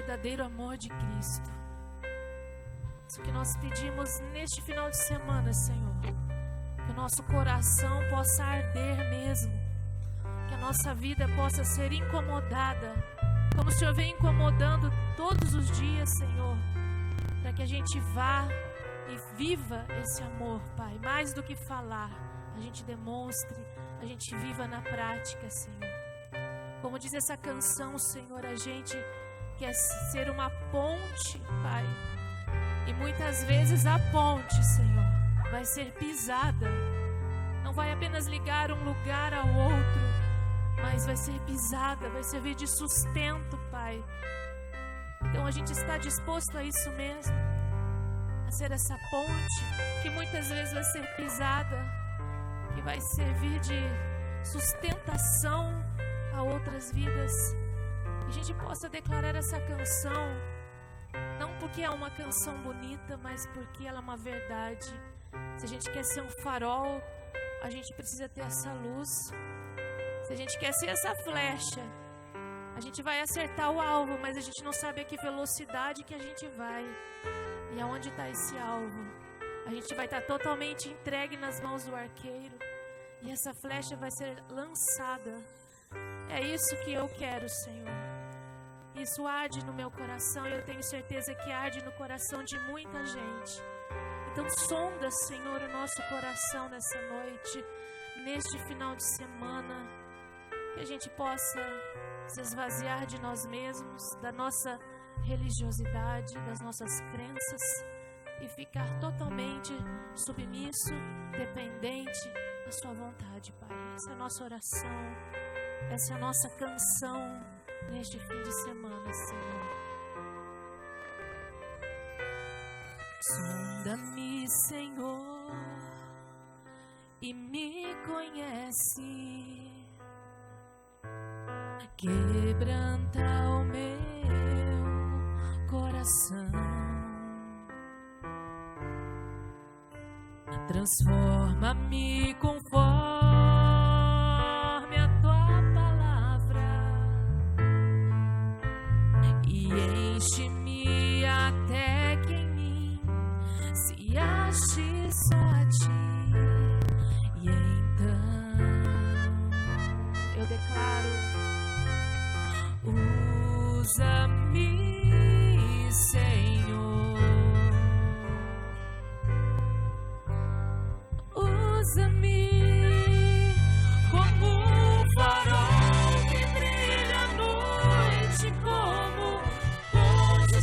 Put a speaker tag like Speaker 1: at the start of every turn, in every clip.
Speaker 1: verdadeiro amor de Cristo. Isso que nós pedimos neste final de semana, Senhor. Que o nosso coração possa arder mesmo. Que a nossa vida possa ser incomodada, como o Senhor vem incomodando todos os dias, Senhor. Para que a gente vá e viva esse amor, Pai. Mais do que falar, a gente demonstre, a gente viva na prática, Senhor. Como diz essa canção, Senhor, a gente quer ser uma ponte, Pai. E muitas vezes a ponte, Senhor, vai ser pisada. Não vai apenas ligar um lugar ao outro, mas vai ser pisada, vai servir de sustento, Pai. Então a gente está disposto a isso mesmo, a ser essa ponte que muitas vezes vai ser pisada, que vai servir de sustentação a outras vidas. Que a gente possa declarar essa canção, não porque é uma canção bonita, mas porque ela é uma verdade. Se a gente quer ser um farol, a gente precisa ter essa luz. Se a gente quer ser essa flecha, a gente vai acertar o alvo, mas a gente não sabe a que velocidade que a gente vai. E aonde está esse alvo? A gente vai estar totalmente entregue nas mãos do arqueiro. E essa flecha vai ser lançada. É isso que eu quero, Senhor. Isso arde no meu coração e eu tenho certeza que arde no coração de muita gente. Então sonda, Senhor, o nosso coração nessa noite, neste final de semana. Que a gente possa se esvaziar de nós mesmos, da nossa religiosidade, das nossas crenças e ficar totalmente submisso, dependente da sua vontade, Pai. Essa é a nossa oração, essa é a nossa canção neste fim de semana, Senhor. Sonda-me, Senhor, e me conhece. Quebranta o meu coração, transforma-me conforme a tua palavra e enche-me até que em mim se ache só a ti. E então eu declaro: usa-me, Senhor, usa-me como um farol que brilha à noite, como ponte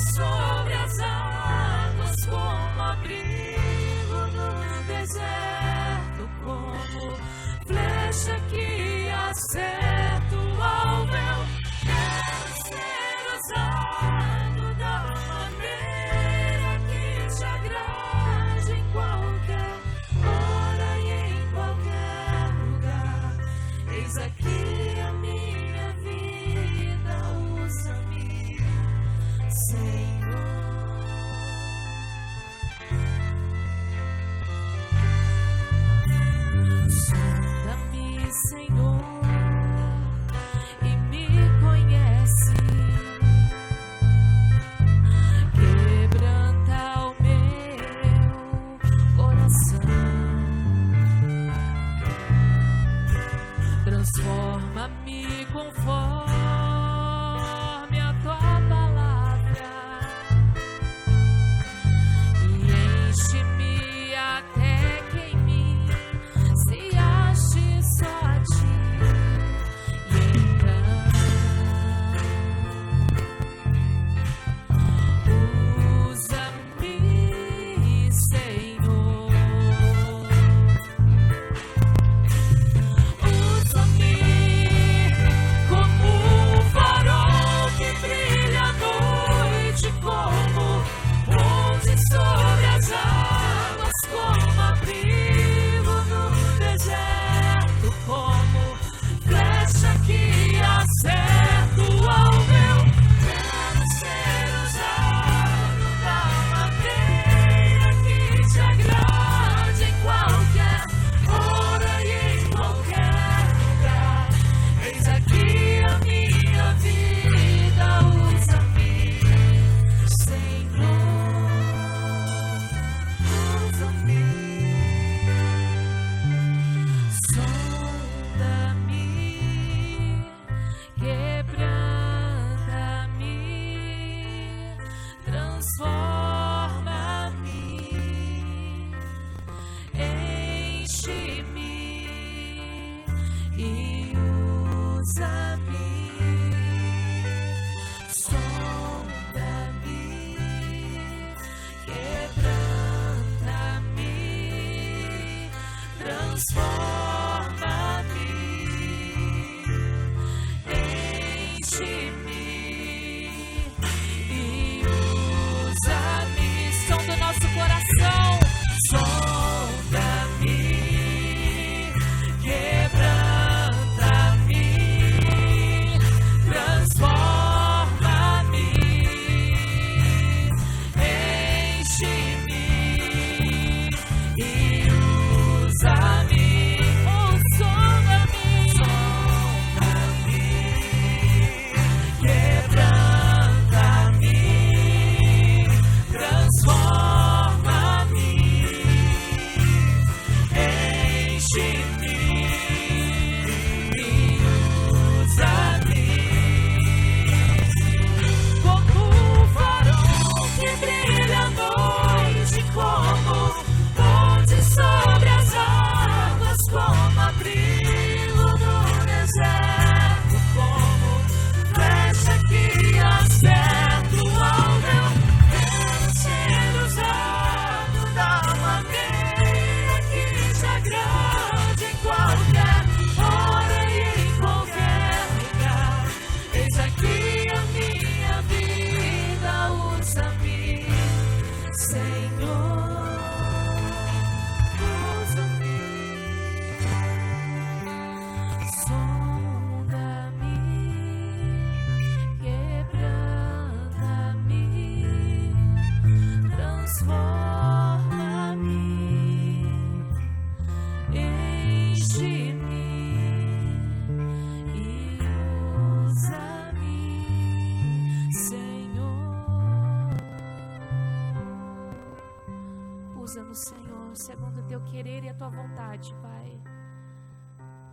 Speaker 1: Usa-nos, Senhor, segundo o teu querer e a tua vontade, Pai.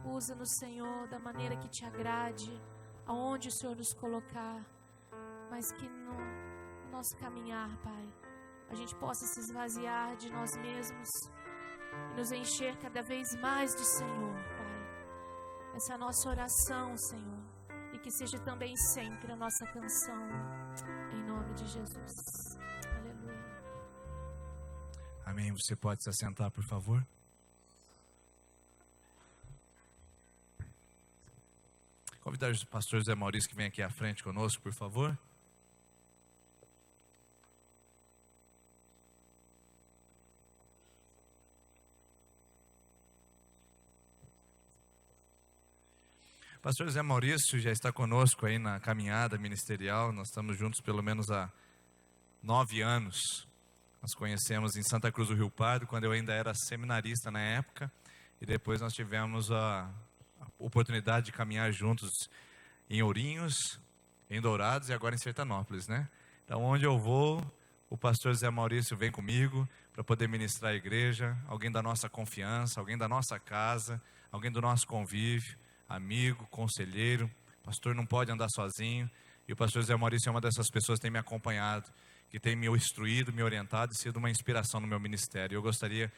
Speaker 1: Usa-nos, Senhor, da maneira que te agrade, aonde o Senhor nos colocar, mas que no nosso caminhar, Pai, a gente possa se esvaziar de nós mesmos e nos encher cada vez mais do Senhor, Pai. Essa é a nossa oração, Senhor, e que seja também sempre a nossa canção, em nome de Jesus. Aleluia.
Speaker 2: Amém. Você pode se assentar, por favor? Convidar o pastor Zé Maurício que vem aqui à frente conosco, por favor. Pastor Zé Maurício já está conosco aí na caminhada ministerial. Nós estamos juntos pelo menos há 9 anos. Nós conhecemos em Santa Cruz do Rio Pardo, quando eu ainda era seminarista na época. E depois nós tivemos a oportunidade de caminhar juntos em Ourinhos, em Dourados e agora em Sertanópolis, né? Então, onde eu vou, o pastor Zé Maurício vem comigo para poder ministrar a igreja, alguém da nossa confiança, alguém da nossa casa, alguém do nosso convívio, amigo, conselheiro. O pastor não pode andar sozinho, e o pastor Zé Maurício é uma dessas pessoas que tem me acompanhado, que tem me instruído, me orientado e sido uma inspiração no meu ministério. Eu gostaria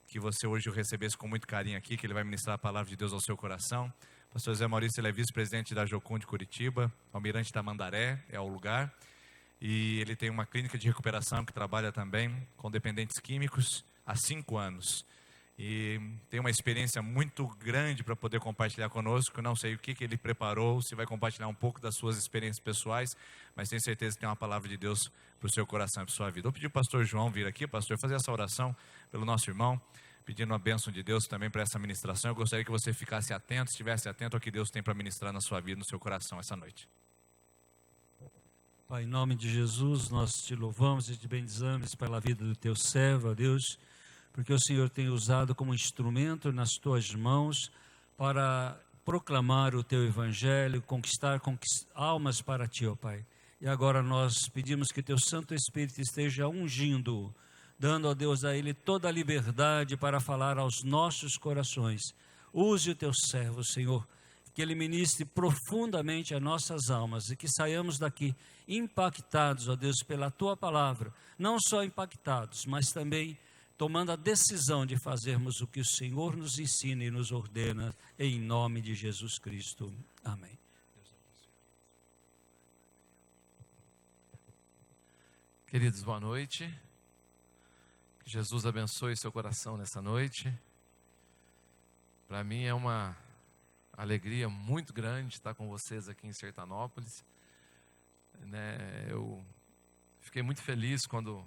Speaker 2: que você hoje o recebesse com muito carinho aqui, que ele vai ministrar a palavra de Deus ao seu coração. O pastor Zé Maurício, ele é vice-presidente da Jocum de Curitiba, Almirante Tamandaré é o lugar, e ele tem uma clínica de recuperação que trabalha também com dependentes químicos há 5 anos. E tem uma experiência muito grande para poder compartilhar conosco. Não sei o que ele preparou, se vai compartilhar um pouco das suas experiências pessoais, mas tenho certeza que tem uma palavra de Deus para o seu coração e para a sua vida. Vou pedir o pastor João vir aqui, pastor, fazer essa oração pelo nosso irmão, pedindo a bênção de Deus também para essa ministração. Eu gostaria que você ficasse atento, estivesse atento ao que Deus tem para ministrar na sua vida, no seu coração essa noite.
Speaker 3: Pai, em nome de Jesus, nós te louvamos e te bendizamos pela vida do teu servo, ó Deus, porque o Senhor tem usado como instrumento nas tuas mãos para proclamar o teu evangelho, conquistar almas para ti, ó Pai. E agora nós pedimos que teu Santo Espírito esteja ungindo, dando, ó Deus, a ele toda a liberdade para falar aos nossos corações. Use o teu servo, Senhor, que ele ministre profundamente as nossas almas e que saiamos daqui impactados, ó Deus, pela tua palavra. Não só impactados, mas também tomando a decisão de fazermos o que o Senhor nos ensina e nos ordena, em nome de Jesus Cristo. Amém.
Speaker 4: Queridos, boa noite. Que Jesus abençoe seu coração nessa noite. Para mim é uma alegria muito grande estar com vocês aqui em Sertanópolis. Eu fiquei muito feliz quando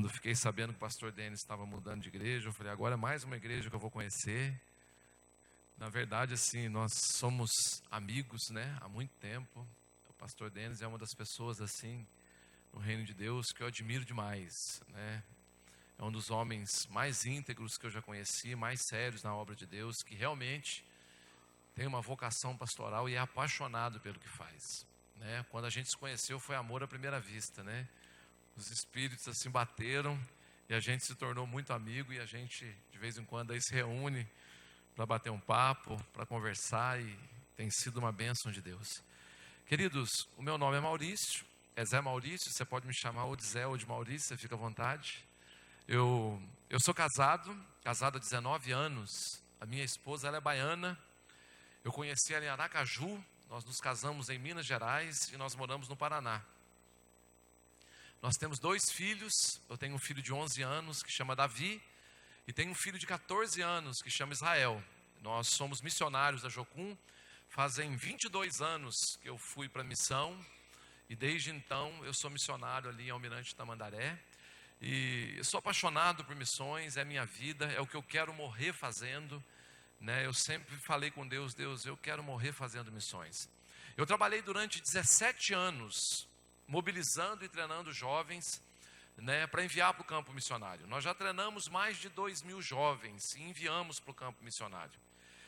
Speaker 4: fiquei sabendo que o pastor Denis estava mudando de igreja. Eu falei, agora é mais uma igreja que eu vou conhecer. Na verdade, assim, nós somos amigos, né, há muito tempo. O pastor Denis é uma das pessoas, assim, no reino de Deus que eu admiro demais, né? É um dos homens mais íntegros que eu já conheci, mais sérios na obra de Deus, que realmente tem uma vocação pastoral e é apaixonado pelo que faz, né? Quando a gente se conheceu foi amor à primeira vista, né? Os espíritos assim bateram e a gente se tornou muito amigo, e a gente de vez em quando aí se reúne para bater um papo, para conversar, e tem sido uma bênção de Deus. Queridos, o meu nome é Maurício, é Zé Maurício, você pode me chamar ou de Zé ou de Maurício, você fica à vontade. Eu sou casado há 19 anos, a minha esposa ela é baiana, eu conheci ela em Aracaju, nós nos casamos em Minas Gerais e nós moramos no Paraná. Nós temos 2 filhos, eu tenho um filho de 11 anos que chama Davi, e tenho um filho de 14 anos que chama Israel. Nós somos missionários da Jocum, fazem 22 anos que eu fui para a missão, e desde então eu sou missionário ali em Almirante Tamandaré, e eu sou apaixonado por missões, é minha vida, é o que eu quero morrer fazendo, né? Eu sempre falei com Deus, eu quero morrer fazendo missões. Eu trabalhei durante 17 anos, mobilizando e treinando jovens, né, para enviar para o campo missionário. Nós já treinamos mais de 2.000 jovens e enviamos para o campo missionário.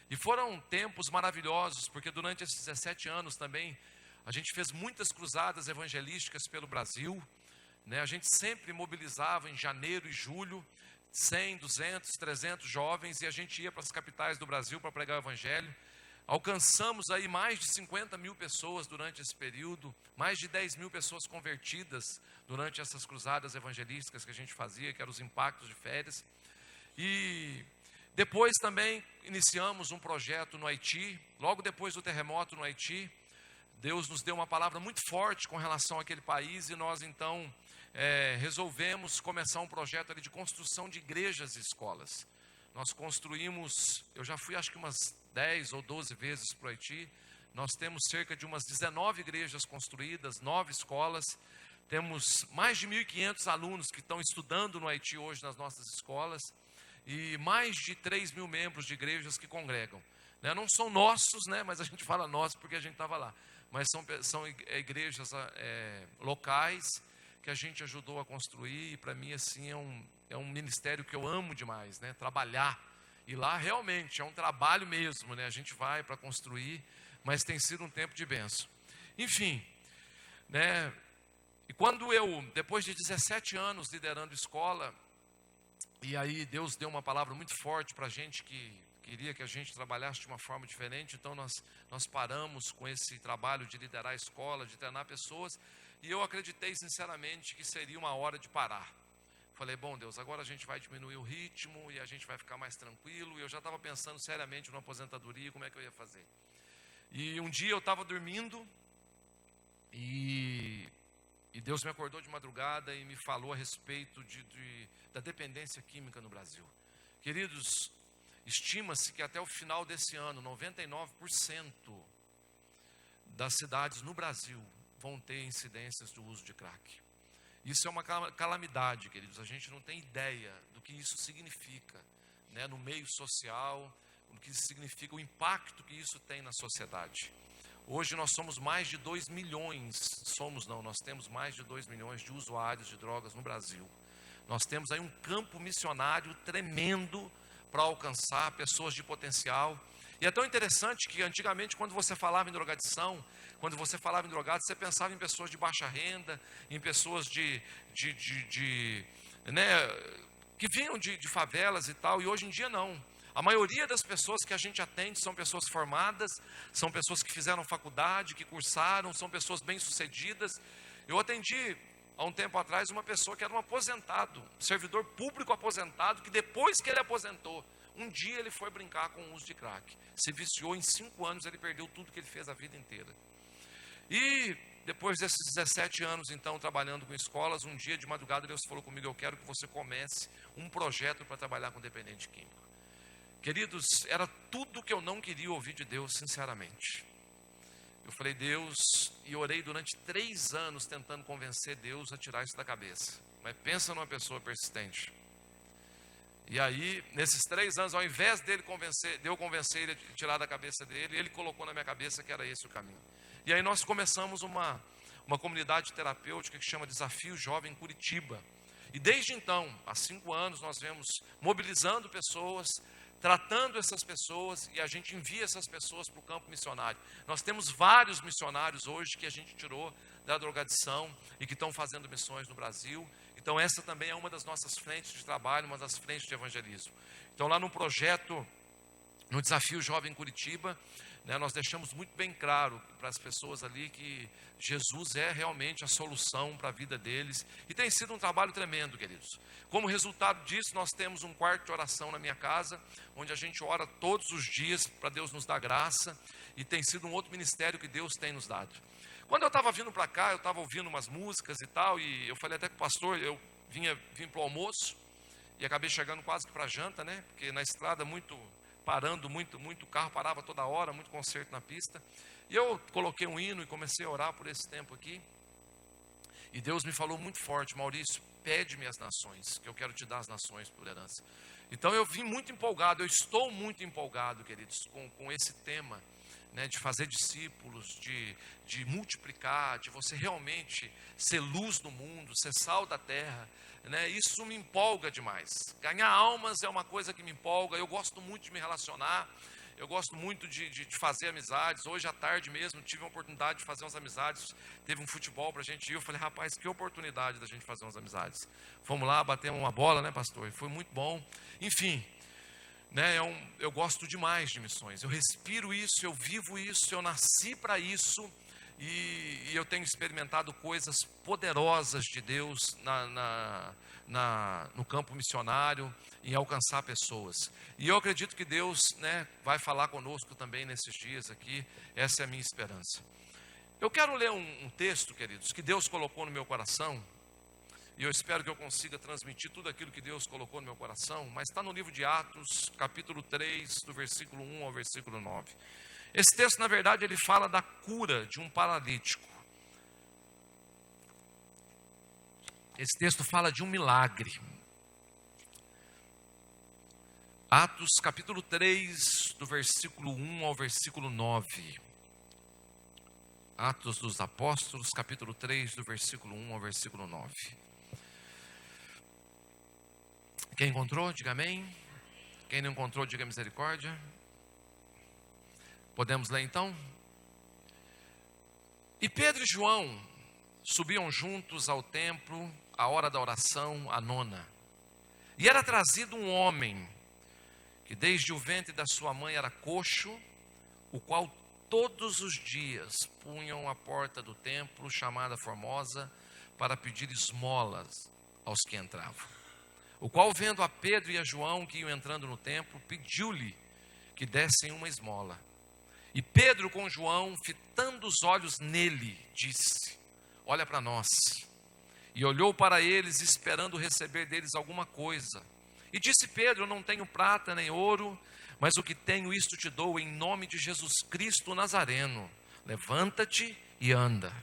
Speaker 4: E foram tempos maravilhosos, porque durante esses 17 anos também, a gente fez muitas cruzadas evangelísticas pelo Brasil, né? A gente sempre mobilizava em janeiro e julho 100, 200, 300 jovens, e a gente ia para as capitais do Brasil para pregar o evangelho. Alcançamos aí mais de 50 mil pessoas durante esse período, mais de 10 mil pessoas convertidas durante essas cruzadas evangelísticas que a gente fazia, que eram os impactos de férias. E depois também iniciamos um projeto no Haiti, logo depois do terremoto no Haiti. Deus nos deu uma palavra muito forte com relação àquele país, e nós então resolvemos começar um projeto ali de construção de igrejas e escolas. Nós construímos, eu já fui acho que umas 10 ou 12 vezes para o Haiti. Nós temos cerca de umas 19 igrejas construídas, 9 escolas. Temos mais de 1.500 alunos que estão estudando no Haiti hoje nas nossas escolas, e mais de 3 mil membros de igrejas que congregam. Não são nossos, mas a gente fala nós porque a gente estava lá. Mas são igrejas locais que a gente ajudou a construir, e para mim assim é um ministério que eu amo demais, trabalhar. E lá realmente é um trabalho mesmo, a gente vai para construir, mas tem sido um tempo de bênção. Enfim, e quando eu, depois de 17 anos liderando escola, e aí Deus deu uma palavra muito forte para a gente, que queria que a gente trabalhasse de uma forma diferente. Então nós paramos com esse trabalho de liderar a escola, de treinar pessoas, e eu acreditei sinceramente que seria uma hora de parar. Falei, bom Deus, agora a gente vai diminuir o ritmo e a gente vai ficar mais tranquilo. E eu já estava pensando seriamente numa aposentadoria, como é que eu ia fazer. E um dia eu estava dormindo e Deus me acordou de madrugada e me falou a respeito da dependência química no Brasil. Queridos, estima-se que até o final desse ano, 99% das cidades no Brasil vão ter incidências do uso de crack. Isso é uma calamidade, queridos. A gente não tem ideia do que isso significa, no meio social, o que significa, o impacto que isso tem na sociedade. Hoje nós somos mais de 2 milhões, nós temos mais de 2 milhões de usuários de drogas no Brasil. Nós temos aí um campo missionário tremendo para alcançar pessoas de potencial. E é tão interessante que antigamente, quando você falava em drogadição, quando você falava em drogados, você pensava em pessoas de baixa renda, em pessoas que vinham de favelas e tal, e hoje em dia não. A maioria das pessoas que a gente atende são pessoas formadas, são pessoas que fizeram faculdade, que cursaram, são pessoas bem-sucedidas. Eu atendi há um tempo atrás uma pessoa que era um aposentado, um servidor público aposentado, que depois que ele aposentou, um dia ele foi brincar com o uso de crack. Se viciou, em 5 anos ele perdeu tudo que ele fez a vida inteira. E depois desses 17 anos, então, trabalhando com escolas, um dia de madrugada Deus falou comigo, eu quero que você comece um projeto para trabalhar com dependente químico. Queridos, era tudo que eu não queria ouvir de Deus, sinceramente. Eu falei, Deus, e orei durante 3 anos tentando convencer Deus a tirar isso da cabeça. Mas pensa numa pessoa persistente. E aí, nesses 3 anos, ao invés de eu convencer ele a tirar da cabeça dele, ele colocou na minha cabeça que era esse o caminho. E aí nós começamos uma comunidade terapêutica que chama Desafio Jovem Curitiba. E desde então, há 5 anos, nós vemos mobilizando pessoas, tratando essas pessoas, e a gente envia essas pessoas para o campo missionário. Nós temos vários missionários hoje que a gente tirou da drogadição e que estão fazendo missões no Brasil. Então essa também é uma das nossas frentes de trabalho, uma das frentes de evangelismo. Então lá no projeto, no Desafio Jovem Curitiba, nós deixamos muito bem claro para as pessoas ali que Jesus é realmente a solução para a vida deles. E tem sido um trabalho tremendo, queridos. Como resultado disso, nós temos um quarto de oração na minha casa, onde a gente ora todos os dias para Deus nos dar graça. E tem sido um outro ministério que Deus tem nos dado. Quando eu estava vindo para cá, eu estava ouvindo umas músicas e tal, e eu falei até com o pastor, eu vim para o almoço, e acabei chegando quase que para a janta, porque na estrada parando muito, o carro parava toda hora, muito concerto na pista. E eu coloquei um hino e comecei a orar por esse tempo aqui. E Deus me falou muito forte, Maurício, pede-me as nações, que eu quero te dar as nações por herança. Então eu vim muito empolgado, eu estou muito empolgado, queridos, com esse tema, de fazer discípulos, de multiplicar, de você realmente ser luz no mundo, ser sal da terra. Isso me empolga demais. Ganhar almas é uma coisa que me empolga. Eu gosto muito de me relacionar. Eu gosto muito de fazer amizades. Hoje à tarde mesmo tive a oportunidade de fazer umas amizades. Teve um futebol para a gente ir. Eu falei, rapaz, que oportunidade da gente fazer umas amizades. Fomos lá, batemos uma bola, né, pastor? Foi muito bom. Enfim, né, eu gosto demais de missões. Eu respiro isso, eu vivo isso, eu nasci para isso. E eu tenho experimentado coisas poderosas de Deus no campo missionário, em alcançar pessoas. E eu acredito que Deus, né, vai falar conosco também nesses dias aqui. Essa é a minha esperança. Eu quero ler um texto, queridos, que Deus colocou no meu coração. E eu espero que eu consiga transmitir tudo aquilo que Deus colocou no meu coração. Mas está no livro de Atos, capítulo 3, do versículo 1 ao versículo 9. Esse texto, na verdade, ele fala da cura de um paralítico. Esse texto fala de um milagre. Atos, capítulo 3, do versículo 1 ao versículo 9. Atos dos Apóstolos, capítulo 3, do versículo 1 ao versículo 9. Quem encontrou, diga amém. Quem não encontrou, diga misericórdia. Podemos ler então? E Pedro e João subiam juntos ao templo, à hora da oração, a nona. E era trazido um homem, que desde o ventre da sua mãe era coxo, o qual todos os dias punham à porta do templo, chamada Formosa, para pedir esmolas aos que entravam. O qual, vendo a Pedro e a João que iam entrando no templo, pediu-lhe que dessem uma esmola. E Pedro com João, fitando os olhos nele, disse, olha para nós. E olhou para eles, esperando receber deles alguma coisa. E disse Pedro, eu não tenho prata nem ouro, mas o que tenho isto te dou em nome de Jesus Cristo Nazareno. Levanta-te e anda.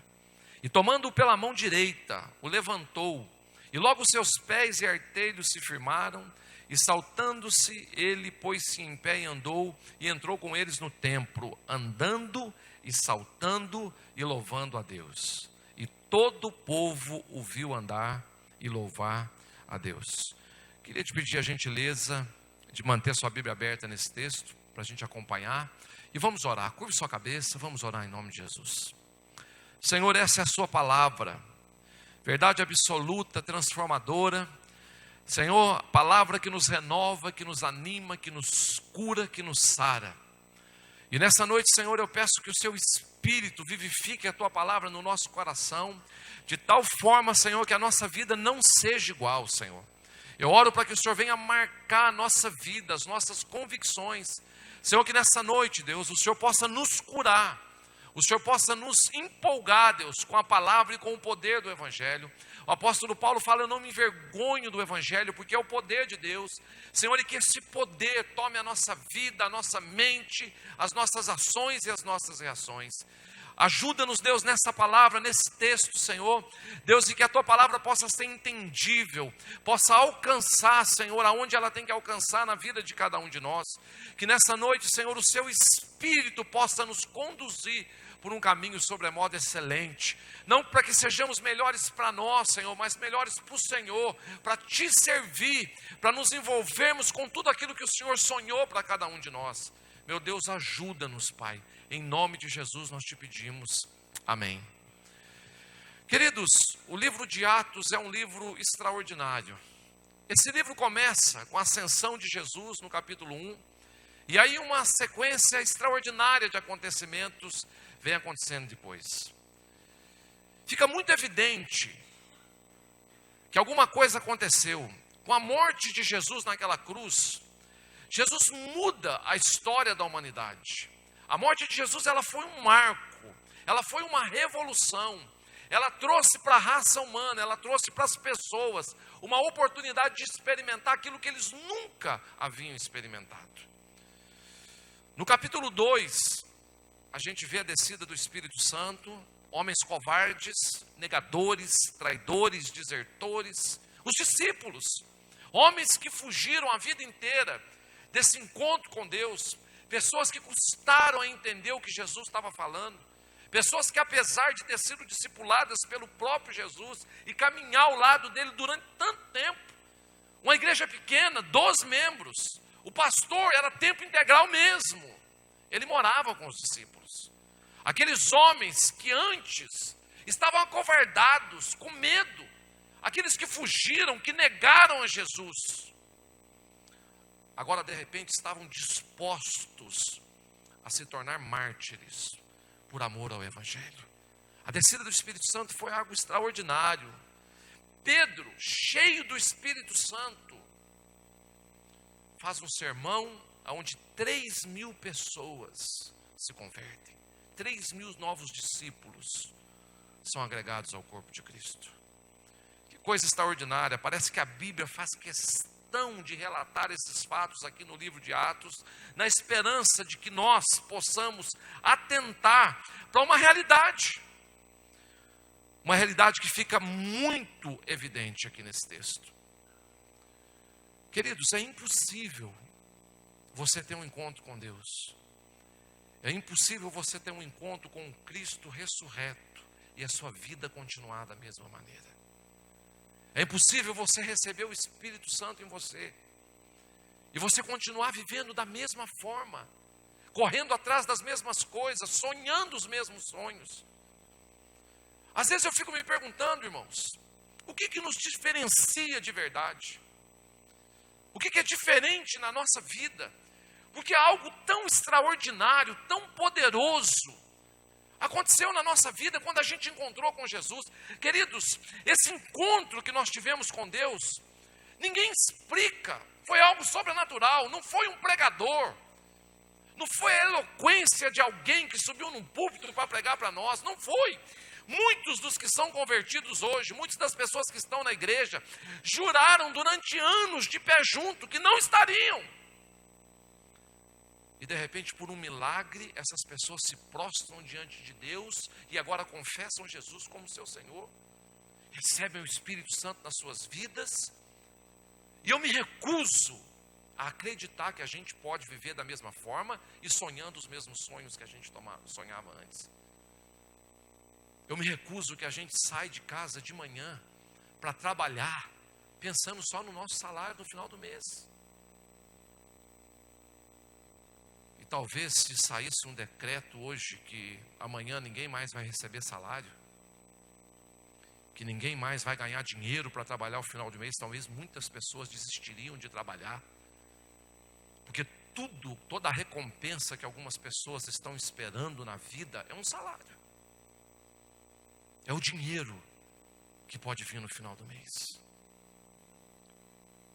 Speaker 4: E tomando-o pela mão direita, o levantou. E logo seus pés e artelhos se firmaram. E saltando-se, ele pôs-se em pé e andou, e entrou com eles no templo, andando e saltando e louvando a Deus. E todo o povo o viu andar e louvar a Deus. Queria te pedir a gentileza de manter sua Bíblia aberta nesse texto, para a gente acompanhar. E vamos orar, curve sua cabeça, vamos orar em nome de Jesus. Senhor, essa é a sua palavra, verdade absoluta, transformadora. Senhor, palavra que nos renova, que nos anima, que nos cura, que nos sara. E nessa noite, Senhor, eu peço que o seu Espírito vivifique a tua palavra no nosso coração, de tal forma, Senhor, que a nossa vida não seja igual, Senhor. Eu oro para que o Senhor venha marcar a nossa vida, as nossas convicções. Senhor, que nessa noite, Deus, o Senhor possa nos curar, o Senhor possa nos empolgar, Deus, com a palavra e com o poder do Evangelho. O apóstolo Paulo fala, eu não me envergonho do Evangelho, porque é o poder de Deus. Senhor, e que esse poder tome a nossa vida, a nossa mente, as nossas ações e as nossas reações. Ajuda-nos, Deus, nessa palavra, nesse texto, Senhor. Deus, e que a tua palavra possa ser entendível, possa alcançar, Senhor, aonde ela tem que alcançar na vida de cada um de nós. Que nessa noite, Senhor, o seu Espírito possa nos conduzir por um caminho sobremodo excelente, não para que sejamos melhores para nós, Senhor, mas melhores para o Senhor, para te servir, para nos envolvermos com tudo aquilo que o Senhor sonhou para cada um de nós. Meu Deus, ajuda-nos, Pai, em nome de Jesus nós te pedimos, amém. Queridos, o livro de Atos é um livro extraordinário. Esse livro começa com a ascensão de Jesus no capítulo 1, e aí uma sequência extraordinária de acontecimentos vem acontecendo depois. Fica muito evidente que alguma coisa aconteceu. Com a morte de Jesus naquela cruz, Jesus muda a história da humanidade. A morte de Jesus, ela foi um marco, ela foi uma revolução. Ela trouxe para a raça humana, ela trouxe para as pessoas uma oportunidade de experimentar aquilo que eles nunca haviam experimentado. No capítulo 2, a gente vê a descida do Espírito Santo, homens covardes, negadores, traidores, desertores, os discípulos, homens que fugiram a vida inteira desse encontro com Deus, pessoas que custaram a entender o que Jesus estava falando, pessoas que apesar de ter sido discipuladas pelo próprio Jesus e caminhar ao lado dele durante tanto tempo, uma igreja pequena, 12 membros, o pastor era tempo integral mesmo, Ele morava com os discípulos. Aqueles homens que antes estavam acovardados, com medo. Aqueles que fugiram, que negaram a Jesus. Agora, de repente, estavam dispostos a se tornar mártires por amor ao Evangelho. A descida do Espírito Santo foi algo extraordinário. Pedro, cheio do Espírito Santo, faz um sermão onde 3.000 pessoas se convertem. 3.000 novos discípulos são agregados ao corpo de Cristo. Que coisa extraordinária. Parece que a Bíblia faz questão de relatar esses fatos aqui no livro de Atos, na esperança de que nós possamos atentar para uma realidade que fica muito evidente aqui nesse texto. Queridos, é impossível você ter um encontro com Deus. É impossível você ter um encontro com o Cristo ressurreto e a sua vida continuar da mesma maneira. É impossível você receber o Espírito Santo em você e você continuar vivendo da mesma forma, correndo atrás das mesmas coisas, sonhando os mesmos sonhos. Às vezes eu fico me perguntando, irmãos, o que nos diferencia de verdade? O que é diferente na nossa vida? Porque algo tão extraordinário, tão poderoso, aconteceu na nossa vida quando a gente encontrou com Jesus. Queridos, esse encontro que nós tivemos com Deus, ninguém explica, foi algo sobrenatural, não foi um pregador, não foi a eloquência de alguém que subiu num púlpito para pregar para nós, não foi. Muitos dos que são convertidos hoje, muitas das pessoas que estão na igreja, juraram durante anos de pé junto que não estariam. E de repente, por um milagre, essas pessoas se prostram diante de Deus e agora confessam Jesus como seu Senhor, recebem o Espírito Santo nas suas vidas. E eu me recuso a acreditar que a gente pode viver da mesma forma e sonhando os mesmos sonhos que a gente sonhava antes. Eu me recuso que a gente saia de casa de manhã para trabalhar, pensando só no nosso salário no final do mês. E talvez se saísse um decreto hoje que amanhã ninguém mais vai receber salário, que ninguém mais vai ganhar dinheiro para trabalhar no final do mês, talvez muitas pessoas desistiriam de trabalhar. Porque toda a recompensa que algumas pessoas estão esperando na vida é um salário. É o dinheiro que pode vir no final do mês.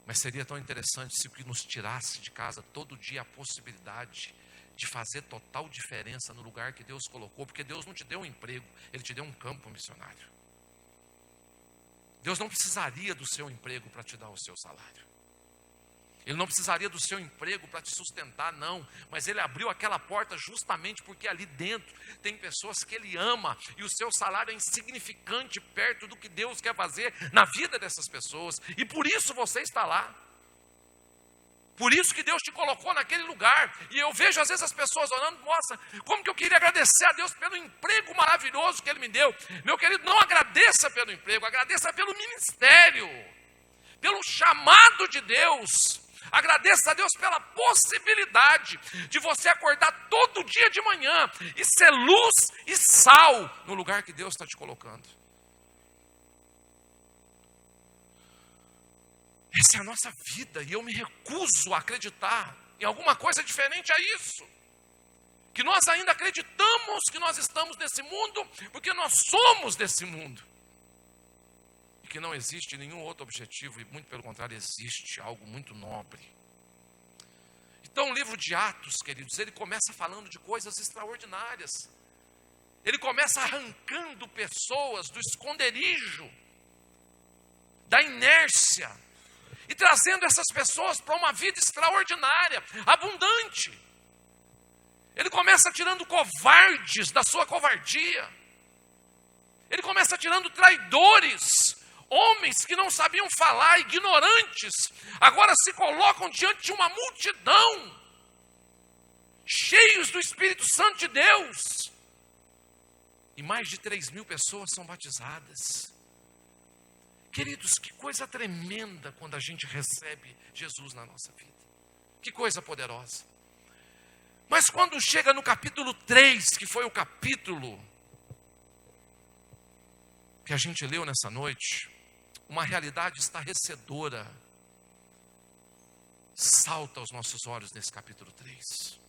Speaker 4: Mas seria tão interessante se o que nos tirasse de casa todo dia a possibilidade de fazer total diferença no lugar que Deus colocou, porque Deus não te deu um emprego, Ele te deu um campo missionário. Deus não precisaria do seu emprego para te dar o seu salário. Ele não precisaria do seu emprego para te sustentar, não. Mas Ele abriu aquela porta justamente porque ali dentro tem pessoas que Ele ama. E o seu salário é insignificante perto do que Deus quer fazer na vida dessas pessoas. E por isso você está lá. Por isso que Deus te colocou naquele lugar. E eu vejo às vezes as pessoas orando, nossa, como que eu queria agradecer a Deus pelo emprego maravilhoso que Ele me deu. Meu querido, não agradeça pelo emprego, agradeça pelo ministério, pelo chamado de Deus. Agradeça a Deus pela possibilidade de você acordar todo dia de manhã e ser luz e sal no lugar que Deus está te colocando. Essa é a nossa vida e eu me recuso a acreditar em alguma coisa diferente a isso. Que nós ainda acreditamos que nós estamos nesse mundo porque nós somos desse mundo. Que não existe nenhum outro objetivo, e muito pelo contrário, existe algo muito nobre. Então o livro de Atos, queridos, ele começa falando de coisas extraordinárias. Ele começa arrancando pessoas do esconderijo, da inércia, e trazendo essas pessoas para uma vida extraordinária, abundante. Ele começa tirando covardes da sua covardia. Ele começa tirando traidores, homens que não sabiam falar, ignorantes, agora se colocam diante de uma multidão, cheios do Espírito Santo de Deus. E mais de 3.000 pessoas são batizadas. Queridos, que coisa tremenda quando a gente recebe Jesus na nossa vida. Que coisa poderosa. Mas quando chega no capítulo 3, que foi o capítulo que a gente leu nessa noite, uma realidade estarrecedora salta aos nossos olhos nesse capítulo 3.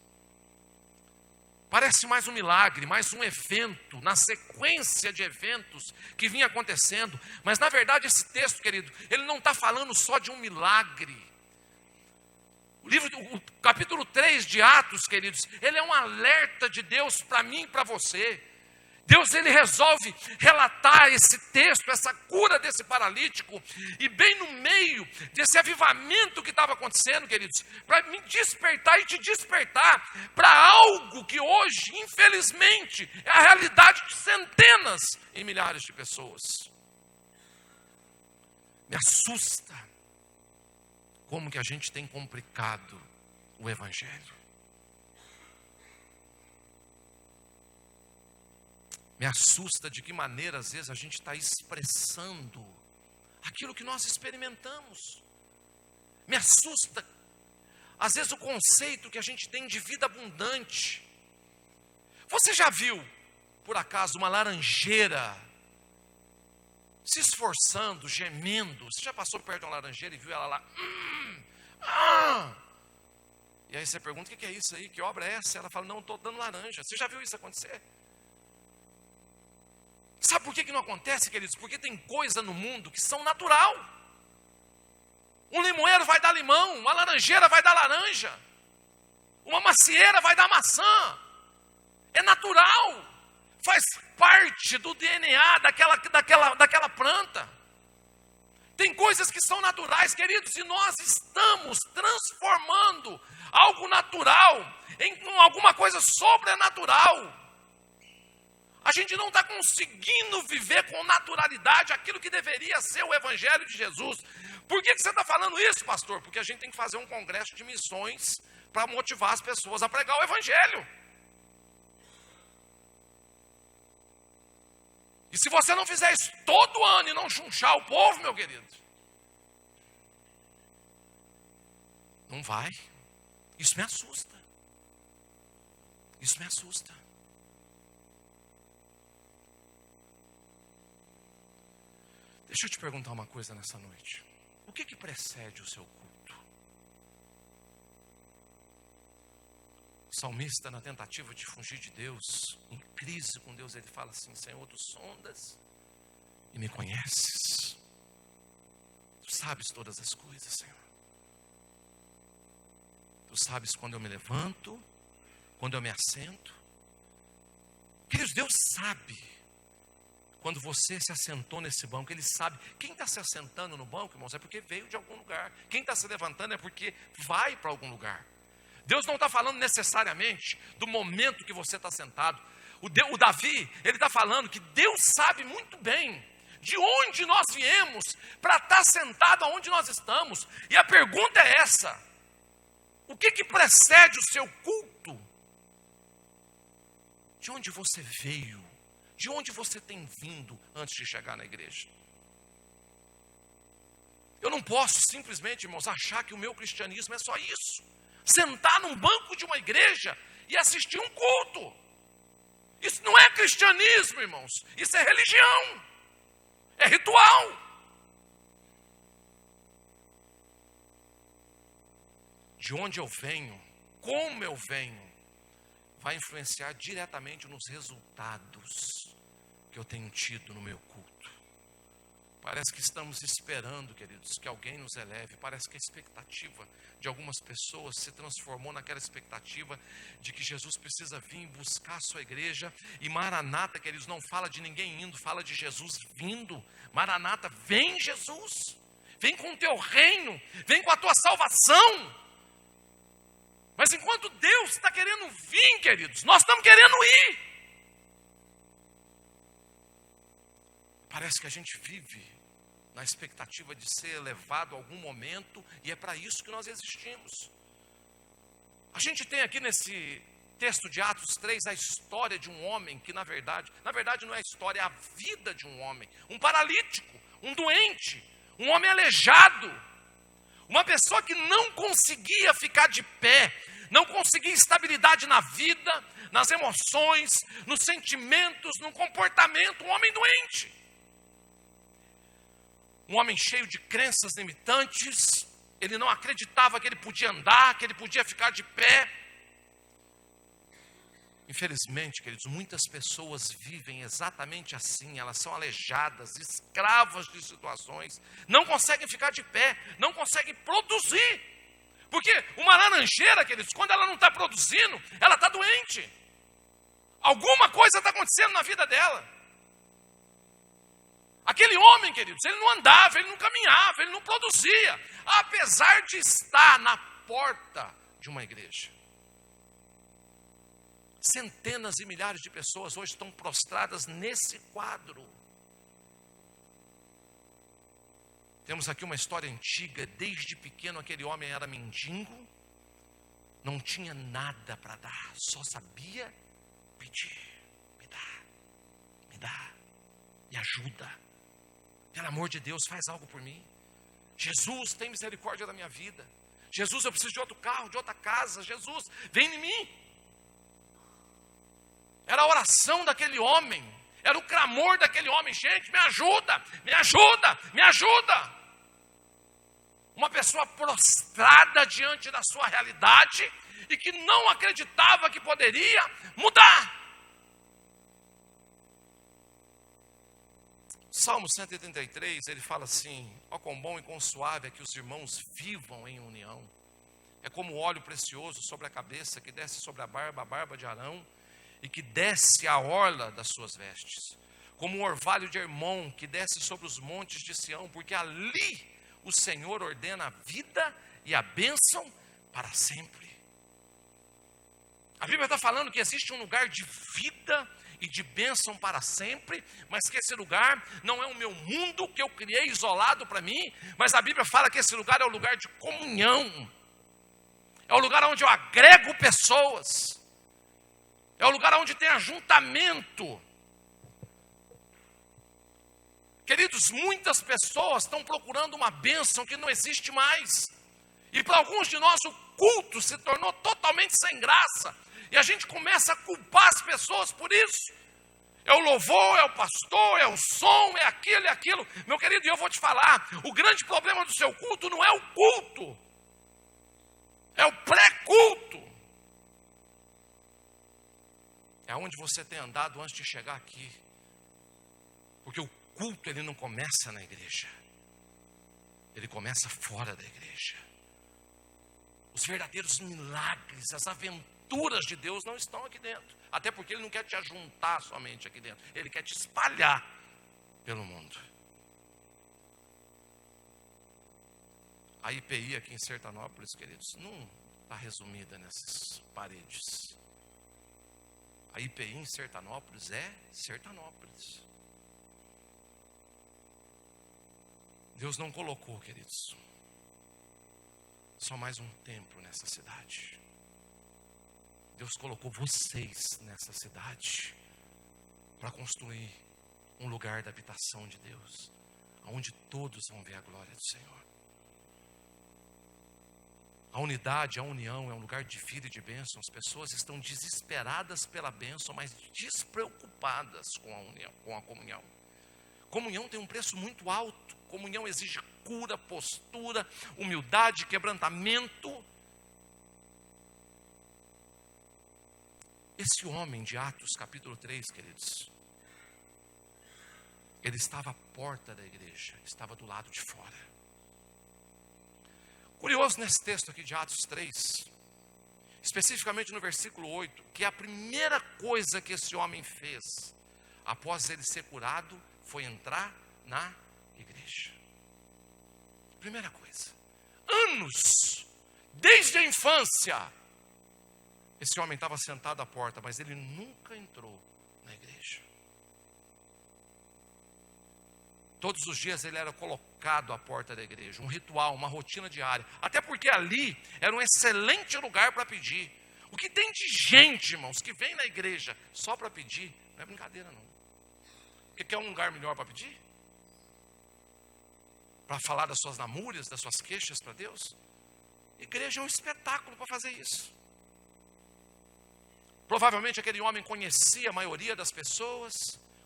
Speaker 4: Parece mais um milagre, mais um evento, na sequência de eventos que vinha acontecendo. Mas na verdade esse texto, querido, ele não está falando só de um milagre. O capítulo 3 de Atos, queridos, ele é um alerta de Deus para mim e para você. Deus, ele resolve relatar esse texto, essa cura desse paralítico, e bem no meio desse avivamento que estava acontecendo, queridos, para me despertar e te despertar para algo que hoje, infelizmente, é a realidade de centenas e milhares de pessoas. Me assusta como que a gente tem complicado o Evangelho. Me assusta de que maneira, às vezes, a gente está expressando aquilo que nós experimentamos. Me assusta, às vezes, o conceito que a gente tem de vida abundante. Você já viu, por acaso, uma laranjeira se esforçando, gemendo? Você já passou perto de uma laranjeira e viu ela lá? E aí você pergunta, o que é isso aí? Que obra é essa? Ela fala, não, estou dando laranja. Você já viu isso acontecer? Sabe por que não acontece, queridos? Porque tem coisa no mundo que são natural. Um limoeiro vai dar limão, uma laranjeira vai dar laranja, uma macieira vai dar maçã. É natural, faz parte do DNA daquela planta. Tem coisas que são naturais, queridos, e nós estamos transformando algo natural em alguma coisa sobrenatural. A gente não está conseguindo viver com naturalidade aquilo que deveria ser o Evangelho de Jesus. Por que você está falando isso, pastor? Porque a gente tem que fazer um congresso de missões para motivar as pessoas a pregar o Evangelho. E se você não fizer isso todo ano e não chunchar o povo, meu querido, não vai. Isso me assusta. Isso me assusta. Deixa eu te perguntar uma coisa nessa noite. O que precede o seu culto? O salmista, na tentativa de fugir de Deus, em crise com Deus, ele fala assim, Senhor, tu sondas e me conheces. Tu sabes todas as coisas, Senhor. Tu sabes quando eu me levanto, quando eu me assento. Queridos, Deus sabe. Quando você se assentou nesse banco, Ele sabe. Quem está se assentando no banco, irmãos, é porque veio de algum lugar. Quem está se levantando é porque vai para algum lugar. Deus não está falando necessariamente do momento que você está sentado. O Davi, ele está falando que Deus sabe muito bem de onde nós viemos para estar sentado aonde nós estamos. E a pergunta é essa: o que precede o seu culto? De onde você veio? De onde você tem vindo antes de chegar na igreja? Eu não posso simplesmente, irmãos, achar que o meu cristianismo é só isso. Sentar num banco de uma igreja e assistir um culto. Isso não é cristianismo, irmãos. Isso é religião. É ritual. De onde eu venho, como eu venho, vai influenciar diretamente nos resultados que eu tenho tido no meu culto. Parece que estamos esperando, queridos, que alguém nos eleve. Parece que a expectativa de algumas pessoas se transformou naquela expectativa de que Jesus precisa vir buscar a sua igreja. E Maranata, queridos, não fala de ninguém indo, fala de Jesus vindo. Maranata, vem Jesus, vem com o teu reino, vem com a tua salvação. Mas enquanto Deus está querendo vir, queridos, nós estamos querendo ir. Parece que a gente vive na expectativa de ser elevado a algum momento, e é para isso que nós existimos. A gente tem aqui nesse texto de Atos 3 a história de um homem que na verdade não é a história, é a vida de um homem, um paralítico, um doente, um homem aleijado, uma pessoa que não conseguia ficar de pé, não conseguia estabilidade na vida, nas emoções, nos sentimentos, no comportamento. Um homem doente. Um homem cheio de crenças limitantes. Ele não acreditava que ele podia andar, que ele podia ficar de pé. Infelizmente, queridos, muitas pessoas vivem exatamente assim. Elas são aleijadas, escravas de situações. Não conseguem ficar de pé, não conseguem produzir. Porque uma laranjeira, queridos, quando ela não está produzindo, ela está doente. Alguma coisa está acontecendo na vida dela. Aquele homem, queridos, ele não andava, ele não caminhava, ele não produzia, apesar de estar na porta de uma igreja. Centenas e milhares de pessoas hoje estão prostradas nesse quadro. Temos aqui uma história antiga. Desde pequeno aquele homem era mendigo, não tinha nada para dar, só sabia pedir. Me dá, me ajuda. Pelo amor de Deus, faz algo por mim. Jesus, tem misericórdia da minha vida. Jesus, eu preciso de outro carro, de outra casa. Jesus, vem em mim. Era a oração daquele homem, era o clamor daquele homem. Gente, me ajuda, me ajuda, me ajuda. Uma pessoa prostrada diante da sua realidade e que não acreditava que poderia mudar. Salmo 133, ele fala assim: ó, quão bom e quão suave é que os irmãos vivam em união. É como o óleo precioso sobre a cabeça, que desce sobre a barba de Arão, e que desce a orla das suas vestes, como o orvalho de Hermon, que desce sobre os montes de Sião, porque ali o Senhor ordena a vida e a bênção para sempre. A Bíblia está falando que existe um lugar de vida e de bênção para sempre, mas que esse lugar não é o meu mundo que eu criei isolado para mim, mas a Bíblia fala que esse lugar é o lugar de comunhão, é o lugar onde eu agrego pessoas, é o lugar onde tem ajuntamento. Queridos, muitas pessoas estão procurando uma bênção que não existe mais. E para alguns de nós o culto se tornou totalmente sem graça. E a gente começa a culpar as pessoas por isso. É o louvor, é o pastor, é o som, é aquilo, é aquilo. Meu querido, eu vou te falar, o grande problema do seu culto não é o culto. É o pré-culto. É onde você tem andado antes de chegar aqui. Porque o culto, ele não começa na igreja. Ele começa fora da igreja. Os verdadeiros milagres, as aventuras de Deus não estão aqui dentro. Até porque Ele não quer te ajuntar somente aqui dentro. Ele quer te espalhar pelo mundo. A IPI aqui em Sertanópolis, queridos, não está resumida nessas paredes. A IPI em Sertanópolis é Sertanópolis. Deus não colocou, queridos, só mais um templo nessa cidade. Deus colocou vocês nessa cidade para construir um lugar da habitação de Deus, onde todos vão ver a glória do Senhor. A unidade, a união é um lugar de vida e de bênção. As pessoas estão desesperadas pela bênção, mas despreocupadas com a união, com a comunhão. Comunhão tem um preço muito alto. Comunhão exige cura, postura, humildade, quebrantamento. Esse homem de Atos capítulo 3, queridos, ele estava à porta da igreja, estava do lado de fora. Curioso nesse texto aqui de Atos 3, especificamente no versículo 8, que a primeira coisa que esse homem fez, após ele ser curado, foi entrar na igreja. Primeira coisa. Anos, desde a infância, esse homem estava sentado à porta, mas ele nunca entrou na igreja. Todos os dias ele era colocado à porta da igreja, um ritual, uma rotina diária. Até porque ali era um excelente lugar para pedir. O que tem de gente, irmãos, que vem na igreja só para pedir, não é brincadeira não. Porque quer um lugar melhor para pedir? Para falar das suas lamúrias, das suas queixas para Deus? Igreja é um espetáculo para fazer isso. Provavelmente aquele homem conhecia a maioria das pessoas,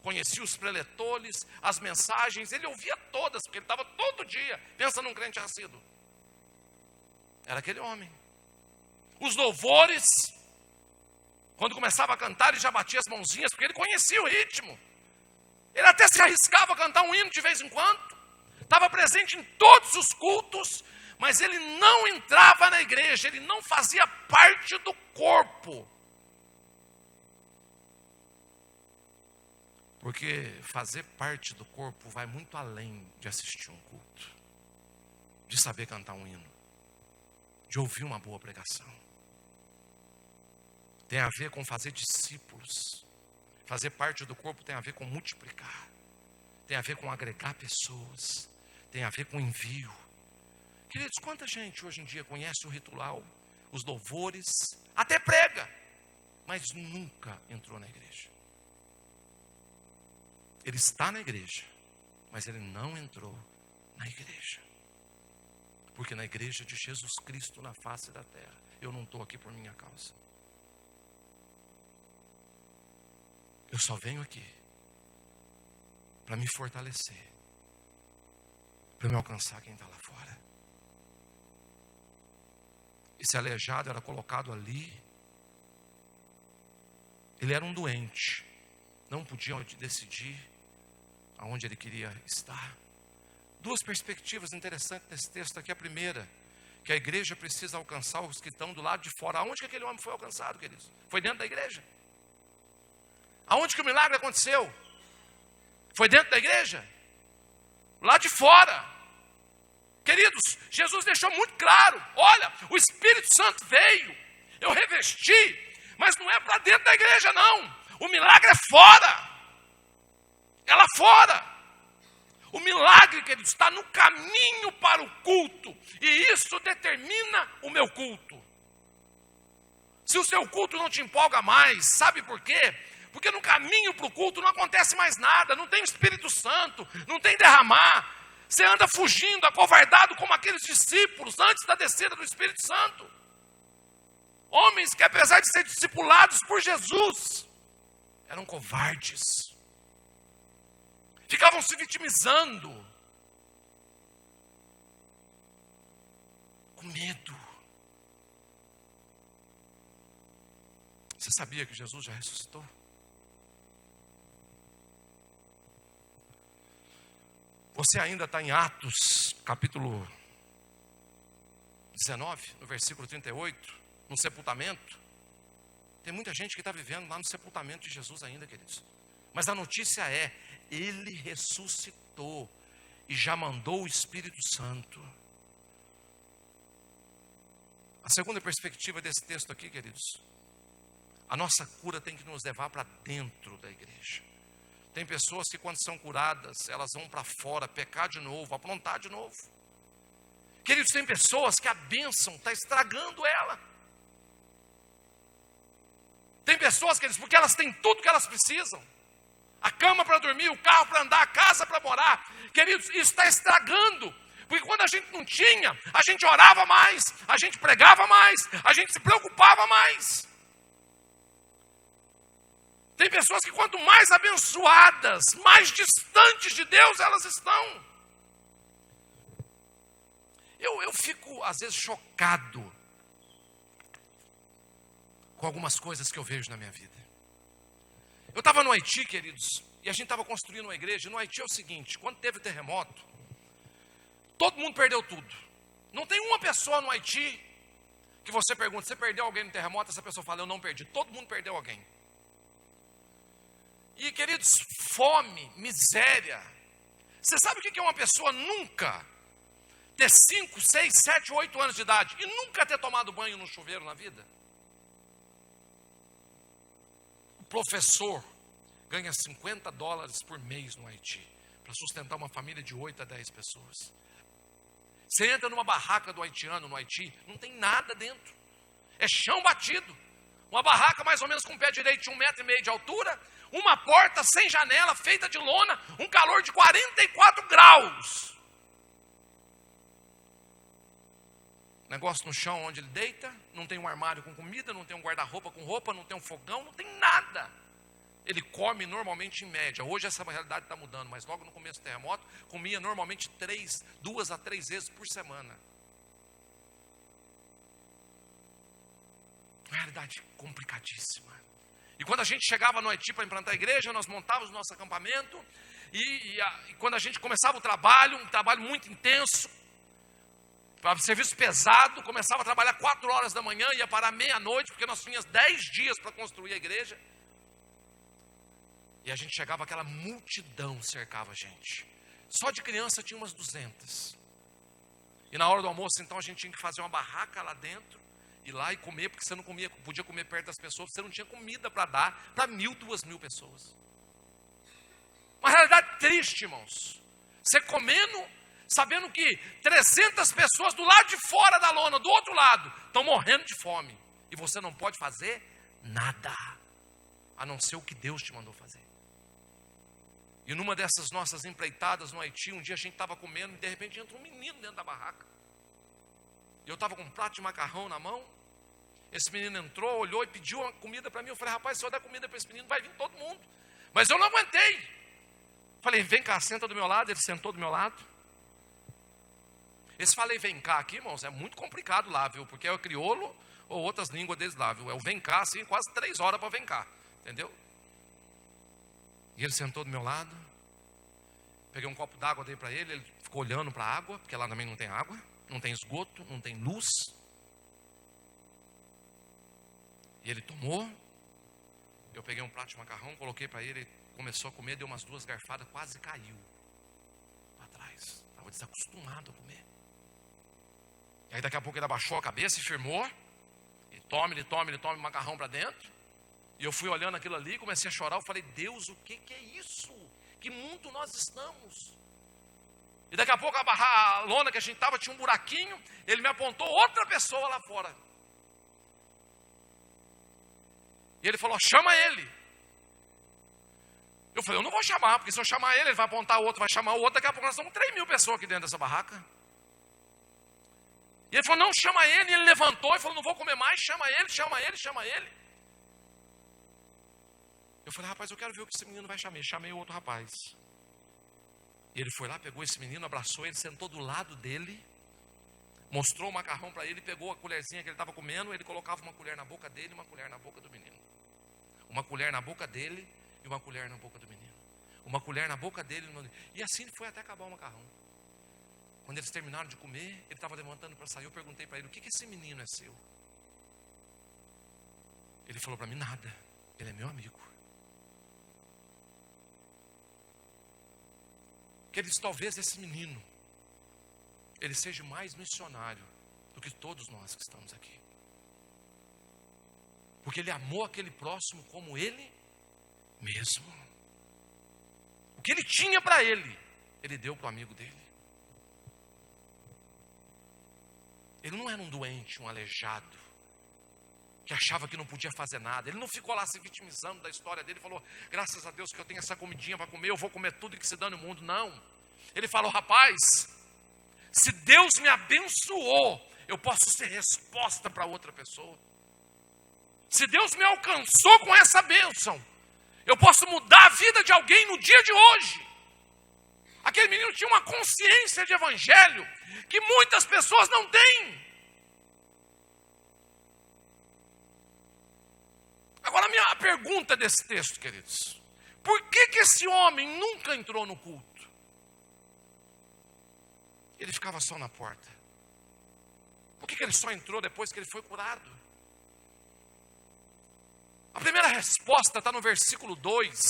Speaker 4: conhecia os preletores, as mensagens, ele ouvia todas, porque ele estava todo dia, pensa num crente assíduo. Era aquele homem. Os louvores, quando começava a cantar, ele já batia as mãozinhas, porque ele conhecia o ritmo. Ele até se arriscava a cantar um hino de vez em quando. Estava presente em todos os cultos, mas ele não entrava na igreja, ele não fazia parte do corpo. Porque fazer parte do corpo vai muito além de assistir um culto, de saber cantar um hino, de ouvir uma boa pregação. Tem a ver com fazer discípulos. Fazer parte do corpo tem a ver com multiplicar, tem a ver com agregar pessoas, tem a ver com envio. Queridos, quanta gente hoje em dia conhece o ritual, os louvores, até prega, mas nunca entrou na igreja. Ele está na igreja, mas ele não entrou na igreja. Porque na igreja de Jesus Cristo na face da terra, eu não estou aqui por minha causa. Eu só venho aqui para me fortalecer, para me alcançar quem está lá fora. Esse aleijado era colocado ali. Ele era um doente, não podia decidir aonde ele queria estar. Duas perspectivas interessantes nesse texto aqui. A primeira, que a igreja precisa alcançar os que estão do lado de fora. Aonde que aquele homem foi alcançado, queridos? Foi dentro da igreja. Aonde que o milagre aconteceu? Foi dentro da igreja? Lá de fora. Queridos, Jesus deixou muito claro: olha, o Espírito Santo veio, eu revesti, mas não é para dentro da igreja não. O milagre é fora. É lá fora. O milagre, queridos, está no caminho para o culto, e isso determina o meu culto. Se o seu culto não te empolga mais, sabe por quê? Porque no caminho para o culto não acontece mais nada, não tem Espírito Santo, não tem derramar. Você anda fugindo, acovardado como aqueles discípulos antes da descida do Espírito Santo. Homens que, apesar de ser discipulados por Jesus, eram covardes. Ficavam se vitimizando, com medo. Você sabia que Jesus já ressuscitou? Você ainda está em Atos, capítulo 19, no versículo 38, no sepultamento. Tem muita gente que está vivendo lá no sepultamento de Jesus ainda, queridos. Mas a notícia é: ele ressuscitou e já mandou o Espírito Santo. A segunda perspectiva desse texto aqui, queridos, a nossa cura tem que nos levar para dentro da igreja. Tem pessoas que, quando são curadas, elas vão para fora, pecar de novo, aprontar de novo. Queridos, tem pessoas que a bênção está estragando ela. Tem pessoas, queridos, porque elas têm tudo que elas precisam. A cama para dormir, o carro para andar, a casa para morar. Queridos, isso está estragando. Porque quando a gente não tinha, a gente orava mais, a gente pregava mais, a gente se preocupava mais. Tem pessoas que, quanto mais abençoadas, mais distantes de Deus elas estão. Eu fico, às vezes, chocado com algumas coisas que eu vejo na minha vida. Eu estava no Haiti, queridos, e a gente estava construindo uma igreja. No Haiti é o seguinte: quando teve o terremoto, todo mundo perdeu tudo. Não tem uma pessoa no Haiti que você pergunta: você perdeu alguém no terremoto? Essa pessoa fala: eu não perdi. Todo mundo perdeu alguém. E, queridos, fome, miséria. Você sabe o que é uma pessoa nunca ter 5, 6, 7, 8 anos de idade e nunca ter tomado banho no chuveiro na vida? O professor ganha $50 por mês no Haiti para sustentar uma família de 8 a 10 pessoas. Você entra numa barraca do haitiano no Haiti, não tem nada dentro. É chão batido. Uma barraca mais ou menos com o pé direito de 1,5 metro de altura, uma porta sem janela, feita de lona, um calor de 44 graus. negócio no chão onde ele deita, não tem um armário com comida, não tem um guarda-roupa com roupa, não tem um fogão, não tem nada. Ele come normalmente em média. Hoje essa realidade está mudando, mas logo no começo do terremoto, comia normalmente 2 a 3 vezes por semana. Uma realidade complicadíssima. E quando a gente chegava no Haiti para implantar a igreja, nós montávamos o nosso acampamento, e quando a gente começava o trabalho, um trabalho muito intenso, serviço pesado, começava a trabalhar 4 horas da manhã, ia parar meia-noite, porque nós tínhamos 10 dias para construir a igreja. E a gente chegava, aquela multidão cercava a gente. Só de criança tinha umas 200. E na hora do almoço, então, a gente tinha que fazer uma barraca lá dentro, ir lá e comer, porque você não podia comer perto das pessoas, você não tinha comida para dar para 1.000, 2.000 pessoas. Uma realidade triste, irmãos. Você comendo, sabendo que 300 pessoas do lado de fora da lona, do outro lado, estão morrendo de fome. E você não pode fazer nada, a não ser o que Deus te mandou fazer. E numa dessas nossas empreitadas no Haiti, um dia a gente estava comendo e de repente entra um menino dentro da barraca. E eu estava com um prato de macarrão na mão. Esse menino entrou, olhou e pediu uma comida para mim. Eu falei, rapaz, se eu der comida para esse menino, vai vir todo mundo. Mas eu não aguentei. Falei, vem cá, senta do meu lado. Ele sentou do meu lado. Esse falei, vem cá aqui, irmãos, é muito complicado lá, viu? Porque é o crioulo ou outras línguas deles lá, viu? É o vem cá, assim, quase 3 horas para vem cá. Entendeu? E ele sentou do meu lado. Peguei um copo d'água, dei para ele. Ele ficou olhando para a água, porque lá também não tem água, não tem esgoto, não tem luz. E ele tomou. Eu peguei um prato de macarrão, coloquei para ele. Ele começou a comer, deu umas 2 garfadas, quase caiu para trás. Estava desacostumado a comer. E aí daqui a pouco ele abaixou a cabeça e firmou. E tome o macarrão para dentro. E eu fui olhando aquilo ali, comecei a chorar. Eu falei, Deus, o que é isso? Que mundo nós estamos? E daqui a pouco a lona que a gente estava tinha um buraquinho. Ele me apontou outra pessoa lá fora. E ele falou, chama ele. Eu falei, eu não vou chamar, porque se eu chamar ele vai apontar o outro, vai chamar o outro. Daqui a pouco nós estamos 3.000 pessoas aqui dentro dessa barraca. E ele falou, não, chama ele. E ele levantou e falou, não vou comer mais, chama ele. Eu falei, rapaz, eu quero ver o que esse menino vai chamar. Chamei o outro rapaz. E ele foi lá, pegou esse menino, abraçou ele, sentou do lado dele, mostrou o macarrão para ele, pegou a colherzinha que ele estava comendo, ele colocava uma colher na boca dele e uma colher na boca do menino. Uma colher na boca dele e uma colher na boca do menino. Uma colher na boca dele. E assim foi até acabar o macarrão. Quando eles terminaram de comer, ele estava levantando para sair. Eu perguntei para ele, o que esse menino é seu? Ele falou para mim, nada, ele é meu amigo. Queridos, talvez esse menino, ele seja mais missionário do que todos nós que estamos aqui. Porque ele amou aquele próximo como ele mesmo. O que ele tinha para ele deu para o amigo dele. Ele não era um doente, um aleijado, que achava que não podia fazer nada. Ele não ficou lá se vitimizando da história dele. Falou, graças a Deus que eu tenho essa comidinha para comer, eu vou comer tudo e que se dane o mundo. Não. Ele falou, rapaz, se Deus me abençoou, eu posso ser resposta para outra pessoa. Se Deus me alcançou com essa bênção, eu posso mudar a vida de alguém no dia de hoje. Aquele menino tinha uma consciência de evangelho que muitas pessoas não têm. Agora a pergunta desse texto, queridos. Por que esse homem nunca entrou no culto? Ele ficava só na porta. Por que ele só entrou depois que ele foi curado? A primeira resposta está no versículo 2.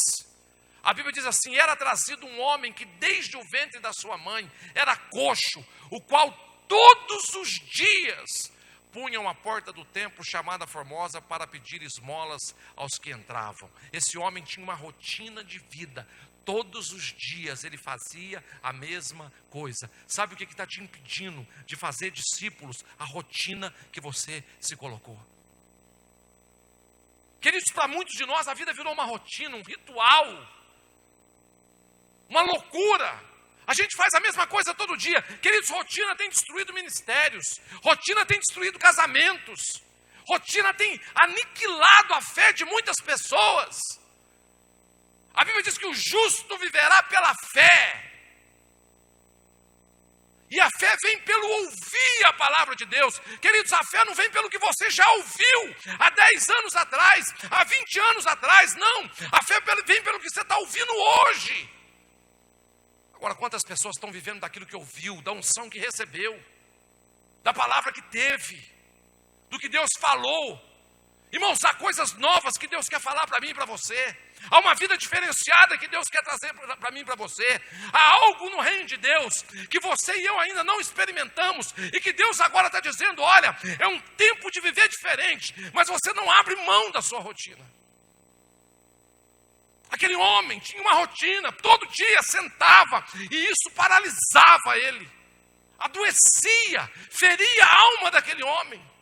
Speaker 4: A Bíblia diz assim, era trazido um homem que desde o ventre da sua mãe era coxo, o qual todos os dias punham a porta do templo chamada Formosa para pedir esmolas aos que entravam. Esse homem tinha uma rotina de vida. Todos os dias ele fazia a mesma coisa. Sabe o que está te impedindo de fazer discípulos? A rotina que você se colocou. Queridos, para muitos de nós a vida virou uma rotina, um ritual, uma loucura. A gente faz a mesma coisa todo dia. Queridos, rotina tem destruído ministérios. Rotina tem destruído casamentos. Rotina tem aniquilado a fé de muitas pessoas. A Bíblia diz que o justo viverá pela fé. E a fé vem pelo ouvir a palavra de Deus. Queridos, a fé não vem pelo que você já ouviu há 10 anos atrás, há 20 anos atrás, não. A fé vem pelo que você está ouvindo hoje. Agora, quantas pessoas estão vivendo daquilo que ouviu, da unção que recebeu, da palavra que teve, do que Deus falou? Irmãos, há coisas novas que Deus quer falar para mim e para você. Há uma vida diferenciada que Deus quer trazer para mim e para você. Há algo no reino de Deus que você e eu ainda não experimentamos. E que Deus agora está dizendo, olha, é um tempo de viver diferente. Mas você não abre mão da sua rotina. Aquele homem tinha uma rotina, todo dia sentava. E isso paralisava ele. Adoecia, feria a alma daquele homem.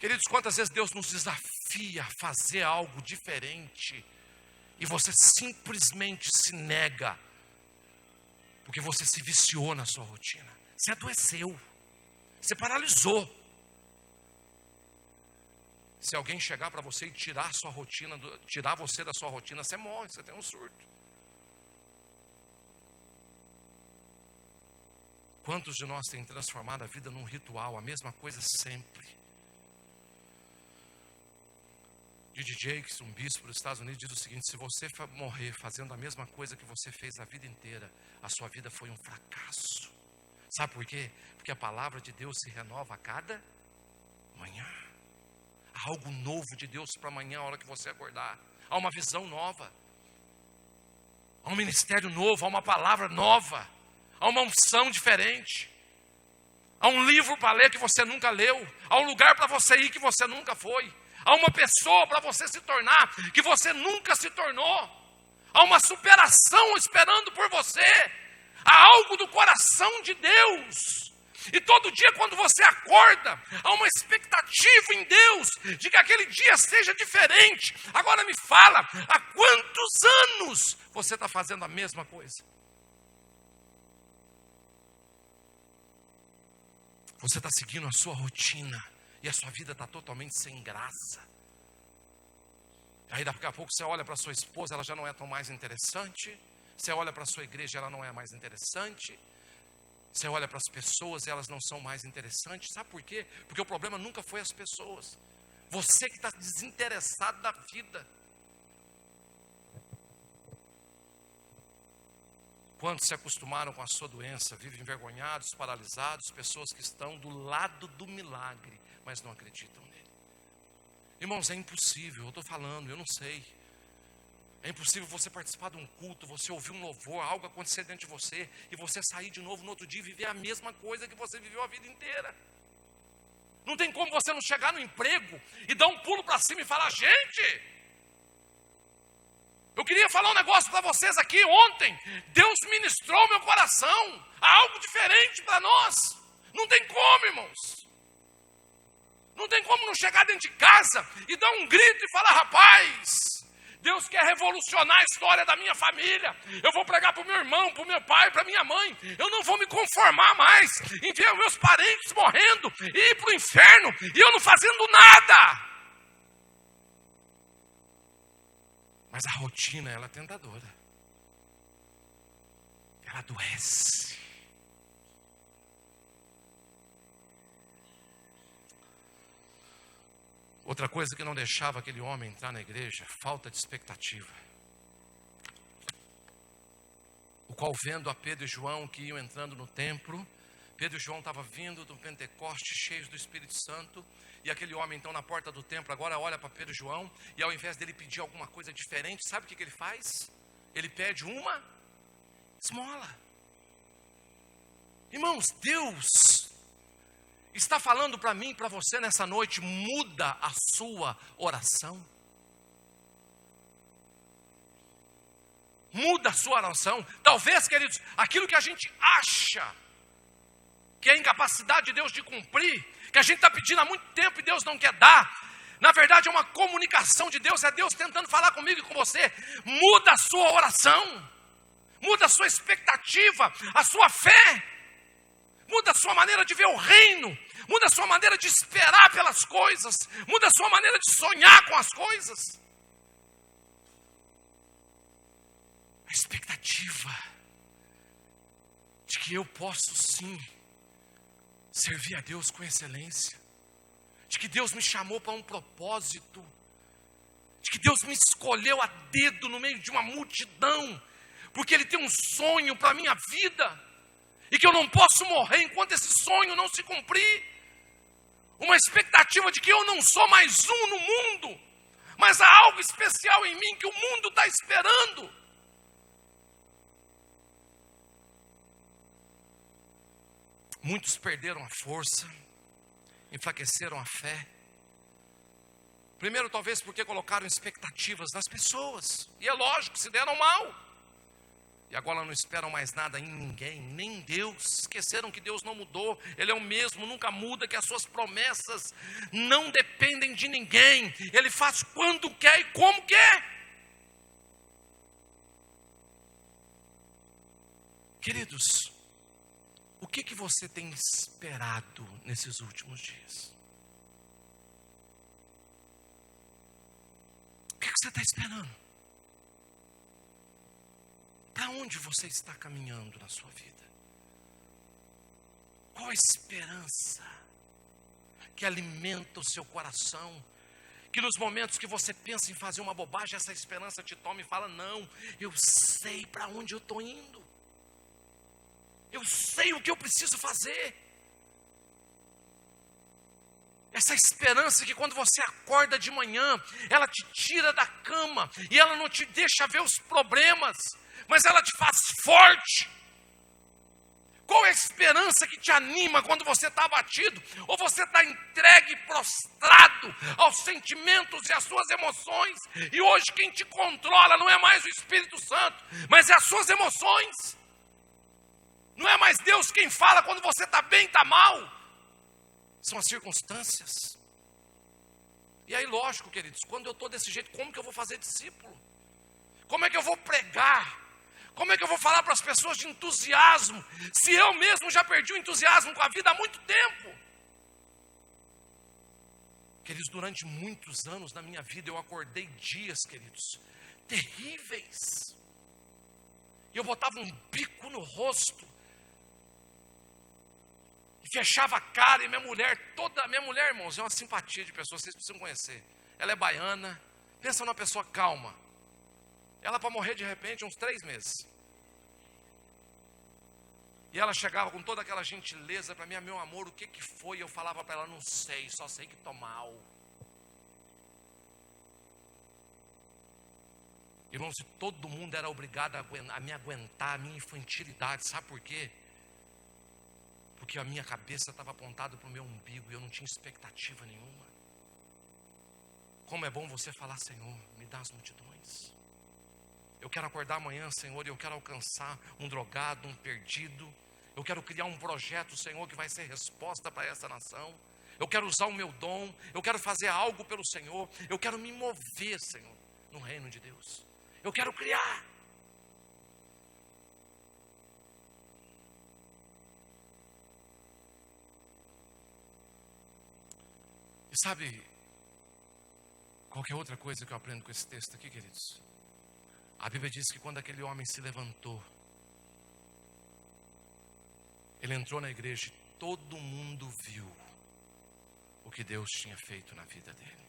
Speaker 4: Queridos, quantas vezes Deus nos desafia a fazer algo diferente e você simplesmente se nega, porque você se viciou na sua rotina, você adoeceu, você paralisou. Se alguém chegar para você e tirar a sua rotina, tirar você da sua rotina, você morre, você tem um surto. Quantos de nós têm transformado a vida num ritual, a mesma coisa sempre? D.D. Jakes, um bispo dos Estados Unidos, diz o seguinte: se você morrer fazendo a mesma coisa que você fez a vida inteira, a sua vida foi um fracasso. Sabe por quê? Porque a palavra de Deus se renova a cada manhã. Há algo novo de Deus para amanhã, a hora que você acordar. Há uma visão nova. Há um ministério novo, há uma palavra nova. Há uma unção diferente. Há um livro para ler que você nunca leu. Há um lugar para você ir que você nunca foi. Há uma pessoa para você se tornar que você nunca se tornou. Há uma superação esperando por você. Há algo do coração de Deus. E todo dia quando você acorda, há uma expectativa em Deus de que aquele dia seja diferente. Agora me fala, há quantos anos você está fazendo a mesma coisa? Você está seguindo a sua rotina. E a sua vida está totalmente sem graça. Aí daqui a pouco você olha para sua esposa, ela já não é tão mais interessante. Você olha para a sua igreja, ela não é mais interessante. Você olha para as pessoas, elas não são mais interessantes. Sabe por quê? Porque o problema nunca foi as pessoas. Você que está desinteressado da vida. Quantos se acostumaram com a sua doença, vivem envergonhados, paralisados, pessoas que estão do lado do milagre, mas não acreditam nele. Irmãos, é impossível, eu estou falando, eu não sei. É impossível você participar de um culto, você ouvir um louvor, algo acontecer dentro de você, e você sair de novo no outro dia e viver a mesma coisa que você viveu a vida inteira. Não tem como você não chegar no emprego e dar um pulo para cima e falar, gente, eu queria falar um negócio para vocês aqui ontem. Deus ministrou meu coração. Há algo diferente para nós. Não tem como, irmãos. Não tem como não chegar dentro de casa e dar um grito e falar, rapaz, Deus quer revolucionar a história da minha família. Eu vou pregar para o meu irmão, para o meu pai, para a minha mãe. Eu não vou me conformar mais em ver os meus parentes morrendo e ir para o inferno e eu não fazendo nada. Mas a rotina, ela é tentadora. Ela adoece. Outra coisa que não deixava aquele homem entrar na igreja, falta de expectativa. O qual, vendo a Pedro e João que iam entrando no templo, Pedro e João estavam vindo do Pentecoste, cheios do Espírito Santo, e aquele homem então na porta do templo agora olha para Pedro e João, e ao invés dele pedir alguma coisa diferente, sabe o que ele faz? Ele pede uma esmola. Irmãos, Deus está falando para mim e para você nessa noite, muda a sua oração. Muda a sua oração. Talvez, queridos, aquilo que a gente acha que é a incapacidade de Deus de cumprir, que a gente está pedindo há muito tempo e Deus não quer dar, na verdade é uma comunicação de Deus, é Deus tentando falar comigo e com você. Muda a sua oração. muda a sua expectativa, a sua fé, muda a sua maneira de ver o reino, muda a sua maneira de esperar pelas coisas, muda a sua maneira de sonhar com as coisas. A expectativa de que eu posso sim servir a Deus com excelência, de que Deus me chamou para um propósito, de que Deus me escolheu a dedo no meio de uma multidão, porque Ele tem um sonho para a minha vida, e que eu não posso morrer enquanto esse sonho não se cumprir. Uma expectativa de que eu não sou mais um no mundo, mas há algo especial em mim que o mundo está esperando. Muitos perderam a força, enfraqueceram a fé. Primeiro, talvez porque colocaram expectativas nas pessoas, e é lógico, se deram mal. E agora não esperam mais nada em ninguém, nem em Deus. Esqueceram que Deus não mudou, Ele é o mesmo, nunca muda, que as suas promessas não dependem de ninguém. Ele faz quando quer e como quer. Queridos, o que você tem esperado nesses últimos dias? O que você está esperando? Para onde você está caminhando na sua vida? Qual a esperança que alimenta o seu coração? Que nos momentos que você pensa em fazer uma bobagem, essa esperança te toma e fala: não, eu sei para onde eu estou indo. Eu sei o que eu preciso fazer. Essa esperança que quando você acorda de manhã, ela te tira da cama e ela não te deixa ver os problemas, mas ela te faz forte. Qual é a esperança que te anima quando você está abatido, ou você está entregue, prostrado aos sentimentos e às suas emoções, e hoje quem te controla não é mais o Espírito Santo, mas é as suas emoções. Não é mais Deus quem fala quando você está bem, está mal. São as circunstâncias. E aí, lógico, queridos, quando eu estou desse jeito, como que eu vou fazer discípulo? Como é que eu vou pregar? Como é que eu vou falar para as pessoas de entusiasmo, se eu mesmo já perdi o entusiasmo com a vida há muito tempo? Queridos, durante muitos anos na minha vida, eu acordei dias, queridos, terríveis. E eu botava um bico no rosto, e fechava a cara, e minha mulher, irmãos, é uma simpatia de pessoa, vocês precisam conhecer. Ela é baiana, pensa numa pessoa calma. Ela para morrer de repente uns 3 meses. E ela chegava com toda aquela gentileza para mim: meu amor, o que foi? Eu falava para ela: não sei, só sei que estou mal. Irmãos, e todo mundo era obrigado a me aguentar a minha infantilidade. Sabe por quê? Porque a minha cabeça estava apontada para o meu umbigo e eu não tinha expectativa nenhuma. Como é bom você falar: Senhor, me dá as multidões. Eu quero acordar amanhã, Senhor, e eu quero alcançar um drogado, um perdido. Eu quero criar um projeto, Senhor, que vai ser resposta para essa nação. Eu quero usar o meu dom, eu quero fazer algo pelo Senhor. Eu quero me mover, Senhor, no reino de Deus. Eu quero criar. E sabe, qualquer outra coisa que eu aprendo com esse texto aqui, queridos? A Bíblia diz que quando aquele homem se levantou, ele entrou na igreja e todo mundo viu o que Deus tinha feito na vida dele.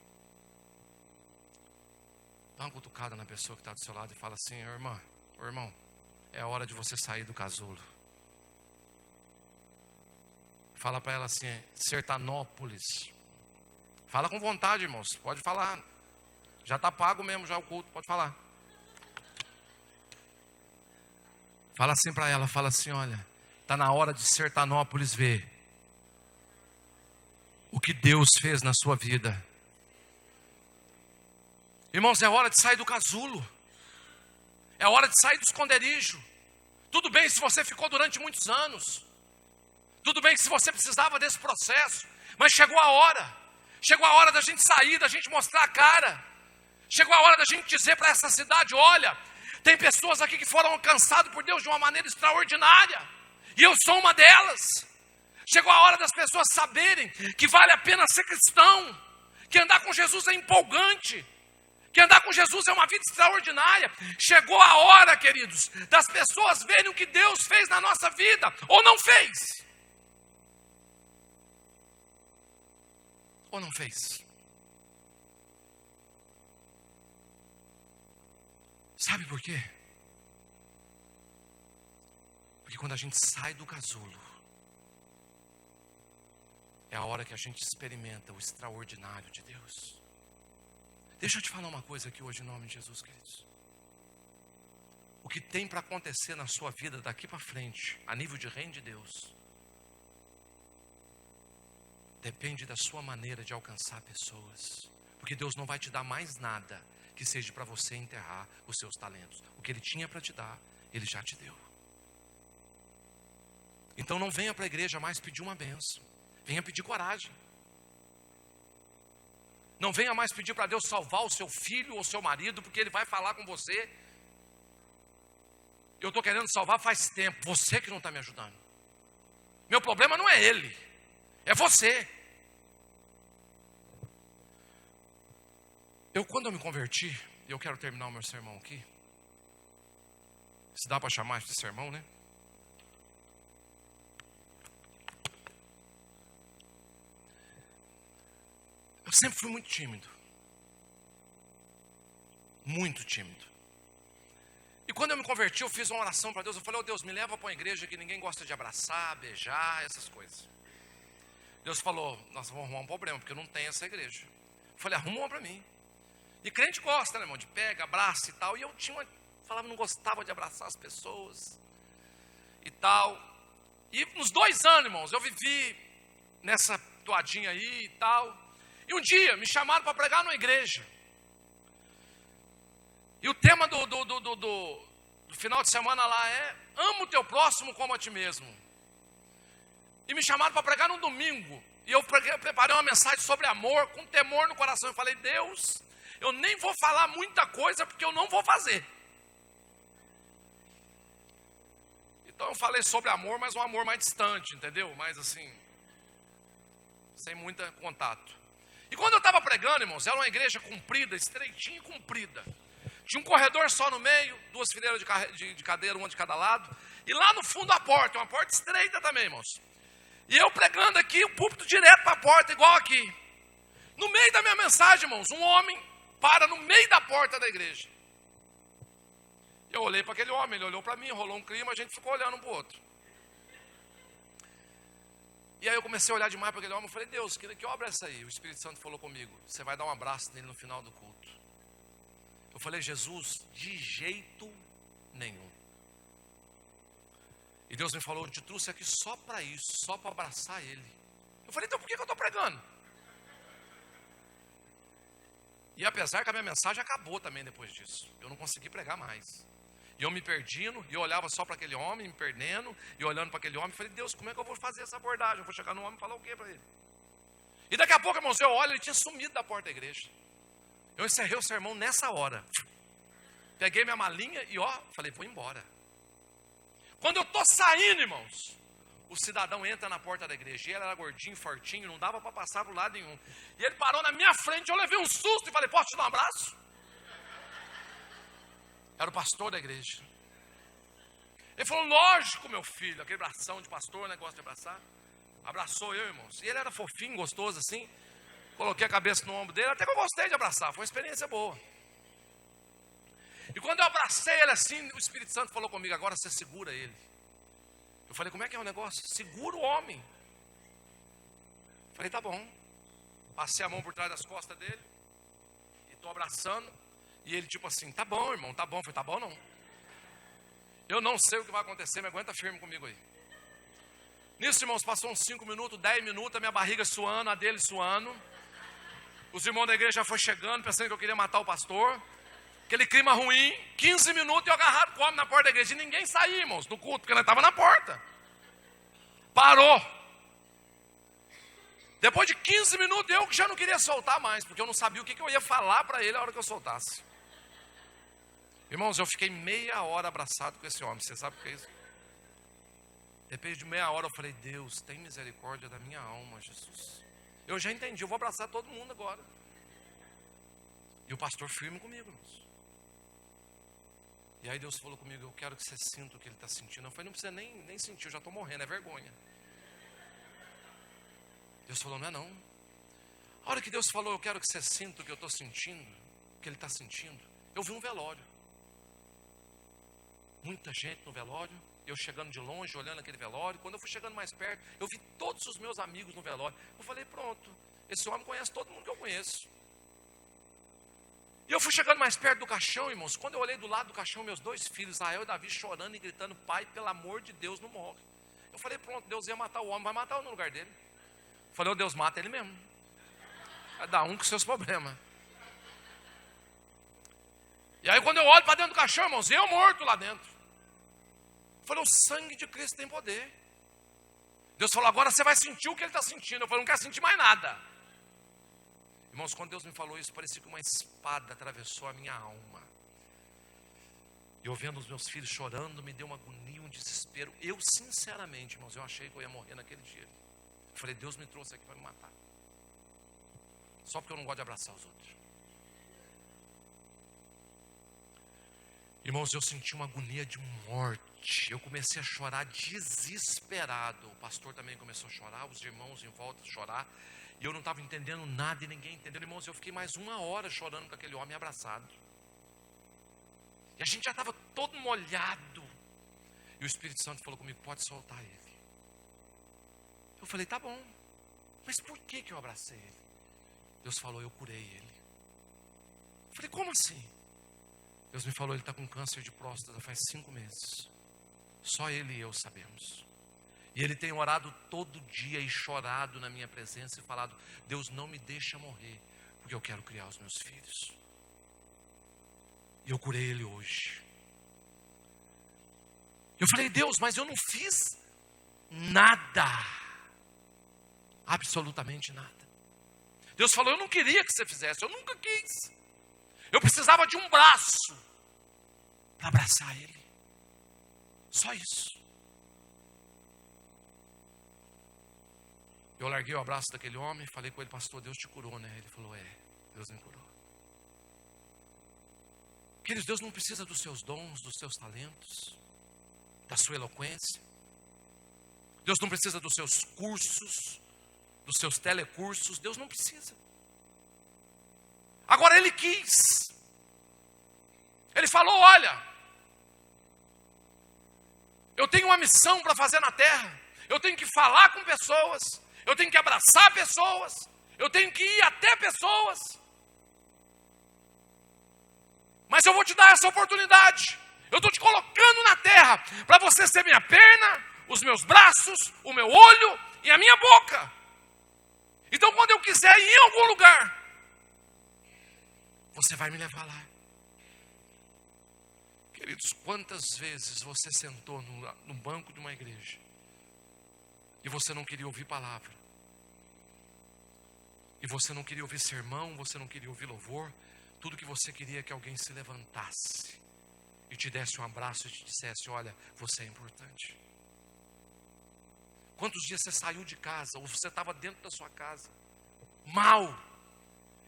Speaker 4: Dá uma cutucada na pessoa que está do seu lado e fala assim: irmão, é hora de você sair do casulo. Fala para ela assim: Sertanópolis. Fala com vontade, irmãos, pode falar. Já está pago mesmo, já o culto, pode falar. Fala assim para ela, fala assim: olha, está na hora de Sertanópolis ver o que Deus fez na sua vida. Irmãos, é hora de sair do casulo. É hora de sair do esconderijo. Tudo bem se você ficou durante muitos anos. Tudo bem se você precisava desse processo. Mas chegou a hora. Chegou a hora da gente sair, da gente mostrar a cara. Chegou a hora da gente dizer para essa cidade: olha, Tem pessoas aqui que foram alcançadas por Deus de uma maneira extraordinária. E eu sou uma delas. Chegou a hora das pessoas saberem que vale a pena ser cristão. Que andar com Jesus é empolgante. Que andar com Jesus é uma vida extraordinária. Chegou a hora, queridos, das pessoas verem o que Deus fez na nossa vida. Ou não fez. Ou não fez. Sabe por quê? Porque quando a gente sai do casulo, é a hora que a gente experimenta o extraordinário de Deus. Deixa eu te falar uma coisa aqui hoje em nome de Jesus, queridos. O que tem para acontecer na sua vida daqui para frente, a nível de reino de Deus, depende da sua maneira de alcançar pessoas. Porque Deus não vai te dar mais nada que seja para você enterrar os seus talentos. O que Ele tinha para te dar, Ele já te deu. Então não venha para a igreja mais pedir uma bênção. Venha pedir coragem. Não venha mais pedir para Deus salvar o seu filho ou o seu marido, porque Ele vai falar com você. Eu estou querendo salvar faz tempo, você que não está me ajudando. Meu problema não é ele, é você. Quando eu me converti, eu quero terminar o meu sermão aqui. Se dá para chamar de sermão, né? Eu sempre fui muito tímido. Muito tímido. E quando eu me converti, eu fiz uma oração para Deus. Eu falei, oh Deus, me leva para uma igreja que ninguém gosta de abraçar, beijar, essas coisas. Deus falou, nós vamos arrumar um problema, porque eu não tenho essa igreja. Eu falei, arruma uma para mim. E crente gosta, né, irmão, de pega, abraça e tal. E eu falava, não gostava de abraçar as pessoas e tal. E nos 2 anos, irmãos, eu vivi nessa toadinha aí e tal. E um dia me chamaram para pregar numa igreja. E o tema do final de semana lá é: ama o teu próximo como a ti mesmo. E me chamaram para pregar num domingo. E eu preparei uma mensagem sobre amor, com temor no coração. Eu falei, Deus, eu nem vou falar muita coisa, porque eu não vou fazer. Então eu falei sobre amor, mas um amor mais distante, entendeu? Mais assim, sem muito contato. E quando eu estava pregando, irmãos, era uma igreja comprida, estreitinha e comprida. Tinha um corredor só no meio, 2 fileiras de cadeira, uma de cada lado. E lá no fundo a porta, uma porta estreita também, irmãos. E eu pregando aqui, o púlpito direto para a porta, igual aqui. No meio da minha mensagem, irmãos, um homem para no meio da porta da igreja. Eu olhei para aquele homem, ele olhou para mim, rolou um clima, a gente ficou olhando um para o outro. E aí eu comecei a olhar demais para aquele homem, eu falei, Deus, que obra é essa aí? O Espírito Santo falou comigo, você vai dar um abraço nele no final do culto. Eu falei, Jesus, de jeito nenhum. E Deus me falou, eu te trouxe aqui só para isso, só para abraçar ele. Eu falei, então por que eu estou pregando? E apesar que a minha mensagem acabou também depois disso, eu não consegui pregar mais. E eu me perdendo, e eu olhava só para aquele homem, me perdendo, e olhando para aquele homem, falei, Deus, como é que eu vou fazer essa abordagem? Eu vou chegar no homem e falar o quê para ele? E daqui a pouco, irmãos, eu olho, ele tinha sumido da porta da igreja. Eu encerrei o sermão nessa hora. Peguei minha malinha e falei, vou embora. Quando eu estou saindo, irmãos, o cidadão entra na porta da igreja. E ele era gordinho, fortinho, não dava para passar para o lado nenhum. E ele parou na minha frente, eu levei um susto e falei, posso te dar um abraço? Era o pastor da igreja. Ele falou, lógico, meu filho, aquele abração de pastor, negócio de abraçar. Abraçou eu, irmãos. E ele era fofinho, gostoso assim. Coloquei a cabeça no ombro dele, até que eu gostei de abraçar, foi uma experiência boa. E quando eu abracei ele assim, o Espírito Santo falou comigo, agora você segura ele. Eu falei, como é que é o negócio? Segura o homem. Eu falei, tá bom. Passei a mão por trás das costas dele, e estou abraçando, e ele tipo assim, tá bom, irmão, tá bom. Eu falei, tá bom não. Eu não sei o que vai acontecer, mas aguenta firme comigo aí. Nisso, irmãos, passou uns 5 minutos, 10 minutos, a minha barriga suando, a dele suando. Os irmãos da igreja já foram chegando, pensando que eu queria matar o pastor. Aquele clima ruim, 15 minutos eu agarrado com o homem na porta da igreja. E ninguém saía, irmãos, do culto, porque nós estávamos na porta. Parou. Depois de 15 minutos, eu que já não queria soltar mais, porque eu não sabia o que eu ia falar para ele na hora que eu soltasse. Irmãos, eu fiquei meia hora abraçado com esse homem. Você sabe o que é isso? Depois de meia hora eu falei, Deus, tem misericórdia da minha alma, Jesus. Eu já entendi, eu vou abraçar todo mundo agora. E o pastor firme comigo, irmãos. E aí Deus falou comigo, eu quero que você sinta o que ele está sentindo. Eu falei, não precisa nem sentir, eu já estou morrendo, é vergonha. Deus falou, não é não. A hora que Deus falou, eu quero que você sinta o que eu estou sentindo, o que ele está sentindo. Eu vi um velório. Muita gente no velório. Eu chegando de longe, olhando aquele velório. Quando eu fui chegando mais perto, eu vi todos os meus amigos no velório. Eu falei, pronto, esse homem conhece todo mundo que eu conheço. E eu fui chegando mais perto do caixão, irmãos. Quando eu olhei do lado do caixão, meus 2 filhos, Israel e Davi, chorando e gritando, pai, pelo amor de Deus, não morre. Eu falei, pronto, Deus ia matar o homem, vai matar eu no lugar dele. Eu falei, Deus, mata ele mesmo. Vai dar um com seus problemas. E aí quando eu olho para dentro do caixão, irmãos, eu morto lá dentro. Eu falei, o sangue de Cristo tem poder. Deus falou, agora você vai sentir o que ele está sentindo. Eu falei, não quero sentir mais nada. Irmãos, quando Deus me falou isso, parecia que uma espada atravessou a minha alma. Eu vendo os meus filhos chorando, me deu uma agonia, um desespero. Eu, sinceramente, irmãos, eu achei que eu ia morrer naquele dia. Eu falei, Deus me trouxe aqui para me matar. Só porque eu não gosto de abraçar os outros. Irmãos, eu senti uma agonia de morte. Eu comecei a chorar desesperado. O pastor também começou a chorar, os irmãos em volta a chorar. E eu não estava entendendo nada e ninguém entendendo. Irmãos, eu fiquei mais 1 hora chorando com aquele homem abraçado. E a gente já estava todo molhado. E o Espírito Santo falou comigo, pode soltar ele. Eu falei, tá bom. Mas por que eu abracei ele? Deus falou, eu curei ele. Eu falei, como assim? Deus me falou, ele está com câncer de próstata faz 5 meses. Só ele e eu sabemos. E ele tem orado todo dia e chorado na minha presença e falado, Deus, não me deixa morrer, porque eu quero criar os meus filhos. E eu curei ele hoje. Eu falei, Deus, mas eu não fiz nada. Absolutamente nada. Deus falou, eu não queria que você fizesse, eu nunca quis. Eu precisava de um braço para abraçar ele. Só isso. Eu larguei o abraço daquele homem, falei com ele, pastor, Deus te curou, né? Ele falou, Deus me curou. Queridos, Deus não precisa dos seus dons, dos seus talentos, da sua eloquência. Deus não precisa dos seus cursos, dos seus telecursos. Deus não precisa. Agora ele quis. Ele falou, olha, eu tenho uma missão para fazer na terra. Eu tenho que falar com pessoas. Eu tenho que abraçar pessoas. Eu tenho que ir até pessoas. Mas eu vou te dar essa oportunidade. Eu estou te colocando na terra para você ser minha perna, os meus braços, o meu olho e a minha boca. Então quando eu quiser ir em algum lugar, você vai me levar lá. Queridos, quantas vezes você sentou no banco de uma igreja e você não queria ouvir palavra, e você não queria ouvir sermão, você não queria ouvir louvor, tudo que você queria é que alguém se levantasse e te desse um abraço e te dissesse, olha, você é importante. Quantos dias você saiu de casa, ou você estava dentro da sua casa, mal,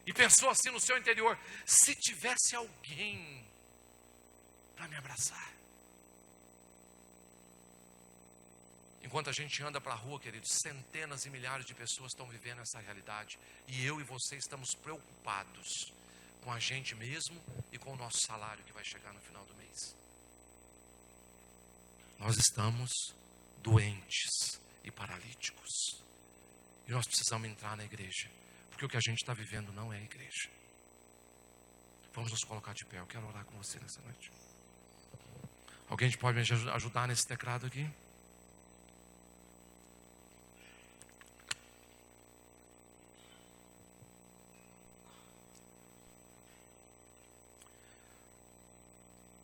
Speaker 4: e pensou assim no seu interior, se tivesse alguém para me abraçar. Enquanto a gente anda para a rua, queridos, centenas e milhares de pessoas estão vivendo essa realidade. E eu e você estamos preocupados com a gente mesmo e com o nosso salário que vai chegar no final do mês. Nós estamos doentes e paralíticos. E nós precisamos entrar na igreja. Porque o que a gente está vivendo não é a igreja. Vamos nos colocar de pé. Eu quero orar com você nessa noite. Alguém pode me ajudar nesse teclado aqui?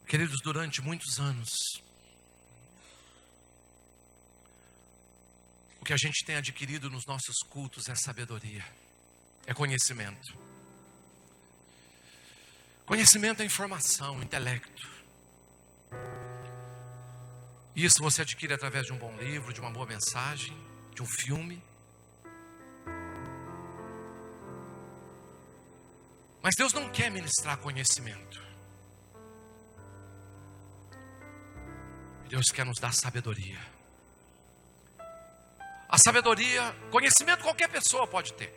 Speaker 4: Queridos, durante muitos anos, o que a gente tem adquirido nos nossos cultos é sabedoria, é conhecimento. Conhecimento é informação, intelecto. Isso você adquire através de um bom livro, de uma boa mensagem, de um filme. Mas Deus não quer ministrar conhecimento. Deus quer nos dar sabedoria. A sabedoria, conhecimento qualquer pessoa pode ter.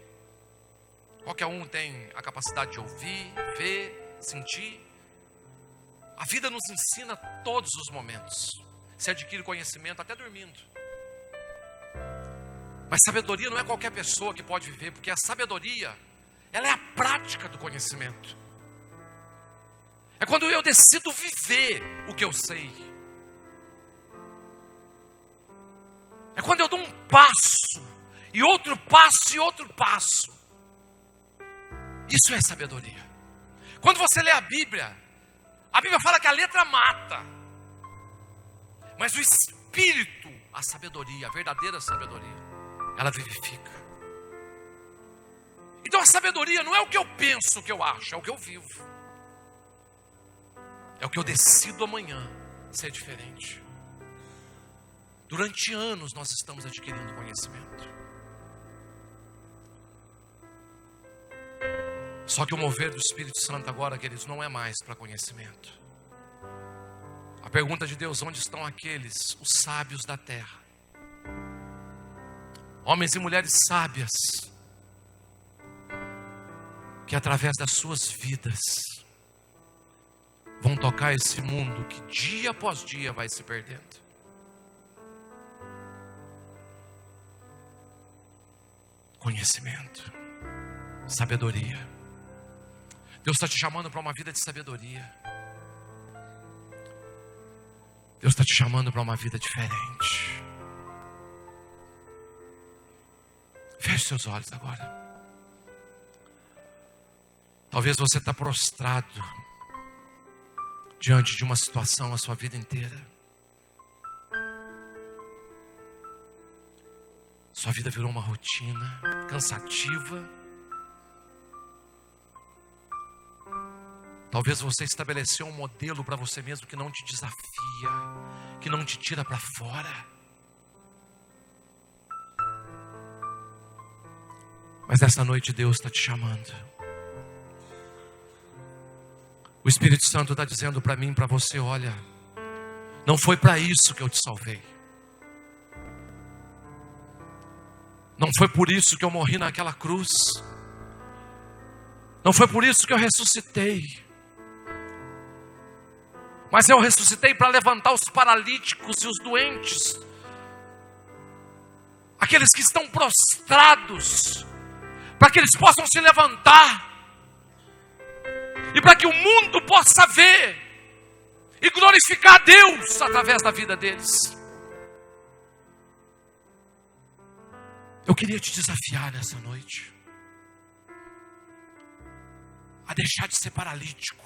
Speaker 4: Qualquer um tem a capacidade de ouvir, ver, sentir. A vida nos ensina todos os momentos. Se adquire conhecimento até dormindo. Mas sabedoria não é qualquer pessoa que pode viver, porque a sabedoria, ela é a prática do conhecimento. É quando eu decido viver o que eu sei. É quando eu dou um passo, e outro passo, e outro passo. Isso é sabedoria. Quando você lê a Bíblia fala que a letra mata. Mas o Espírito, a sabedoria, a verdadeira sabedoria, ela vivifica. Então a sabedoria não é o que eu penso, o que eu acho, é o que eu vivo. É o que eu decido amanhã ser diferente. Durante anos nós estamos adquirindo conhecimento. Só que o mover do Espírito Santo agora, queridos, não é mais para conhecimento. A pergunta de Deus: onde estão aqueles, os sábios da terra? Homens e mulheres sábias, que através das suas vidas vão tocar esse mundo que dia após dia vai se perdendo. Conhecimento, sabedoria. Deus está te chamando para uma vida de sabedoria. Deus está te chamando para uma vida diferente. Feche seus olhos agora. Talvez você está prostrado diante de uma situação a sua vida inteira. Sua vida virou uma rotina cansativa. Talvez você estabeleceu um modelo para você mesmo que não te desafia, que não te tira para fora. Mas nessa noite Deus está te chamando. O Espírito Santo está dizendo para mim, para você: olha, não foi para isso que eu te salvei. Não foi por isso que eu morri naquela cruz. Não foi por isso que eu ressuscitei. Mas eu ressuscitei para levantar os paralíticos e os doentes, aqueles que estão prostrados, para que eles possam se levantar, e para que o mundo possa ver e glorificar a Deus através da vida deles. Eu queria te desafiar nessa noite a deixar de ser paralítico,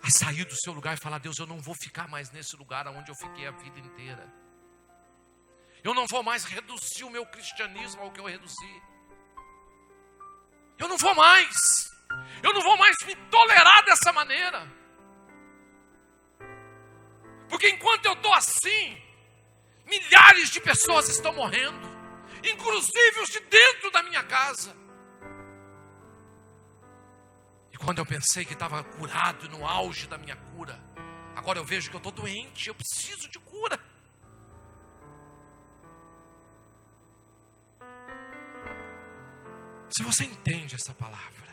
Speaker 4: a sair do seu lugar e falar: Deus, eu não vou ficar mais nesse lugar onde eu fiquei a vida inteira. Eu não vou mais reduzir o meu cristianismo ao que eu reduzi. Eu não vou mais me tolerar dessa maneira. Porque enquanto eu estou assim, milhares de pessoas estão morrendo, inclusive os de dentro da minha casa. E quando eu pensei que estava curado, no auge da minha cura, agora eu vejo que eu estou doente, eu preciso de cura. Se você entende essa palavra,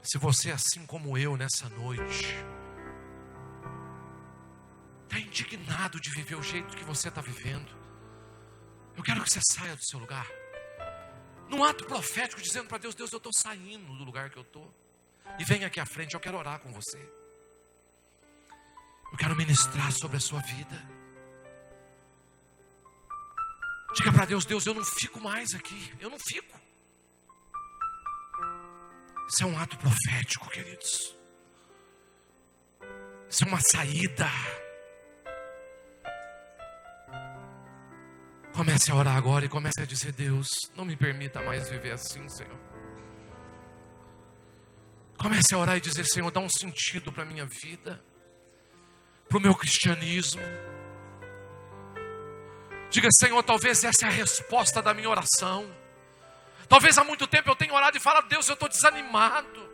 Speaker 4: se você, assim como eu nessa noite, está indignado de viver o jeito que você está vivendo, eu quero que você saia do seu lugar, num ato profético, dizendo para Deus: Deus, eu estou saindo do lugar que eu estou, e venha aqui à frente, eu quero orar com você. Eu quero ministrar sobre a sua vida. Diga para Deus: Deus, eu não fico mais aqui, eu não fico. Isso é um ato profético, queridos. Isso é uma saída. Comece a orar agora e comece a dizer: Deus, não me permita mais viver assim, Senhor. Comece a orar e dizer: Senhor, dá um sentido para a minha vida, para o meu cristianismo. Diga: Senhor, talvez essa é a resposta da minha oração. Talvez há muito tempo eu tenha orado e falado: Deus, eu estou desanimado.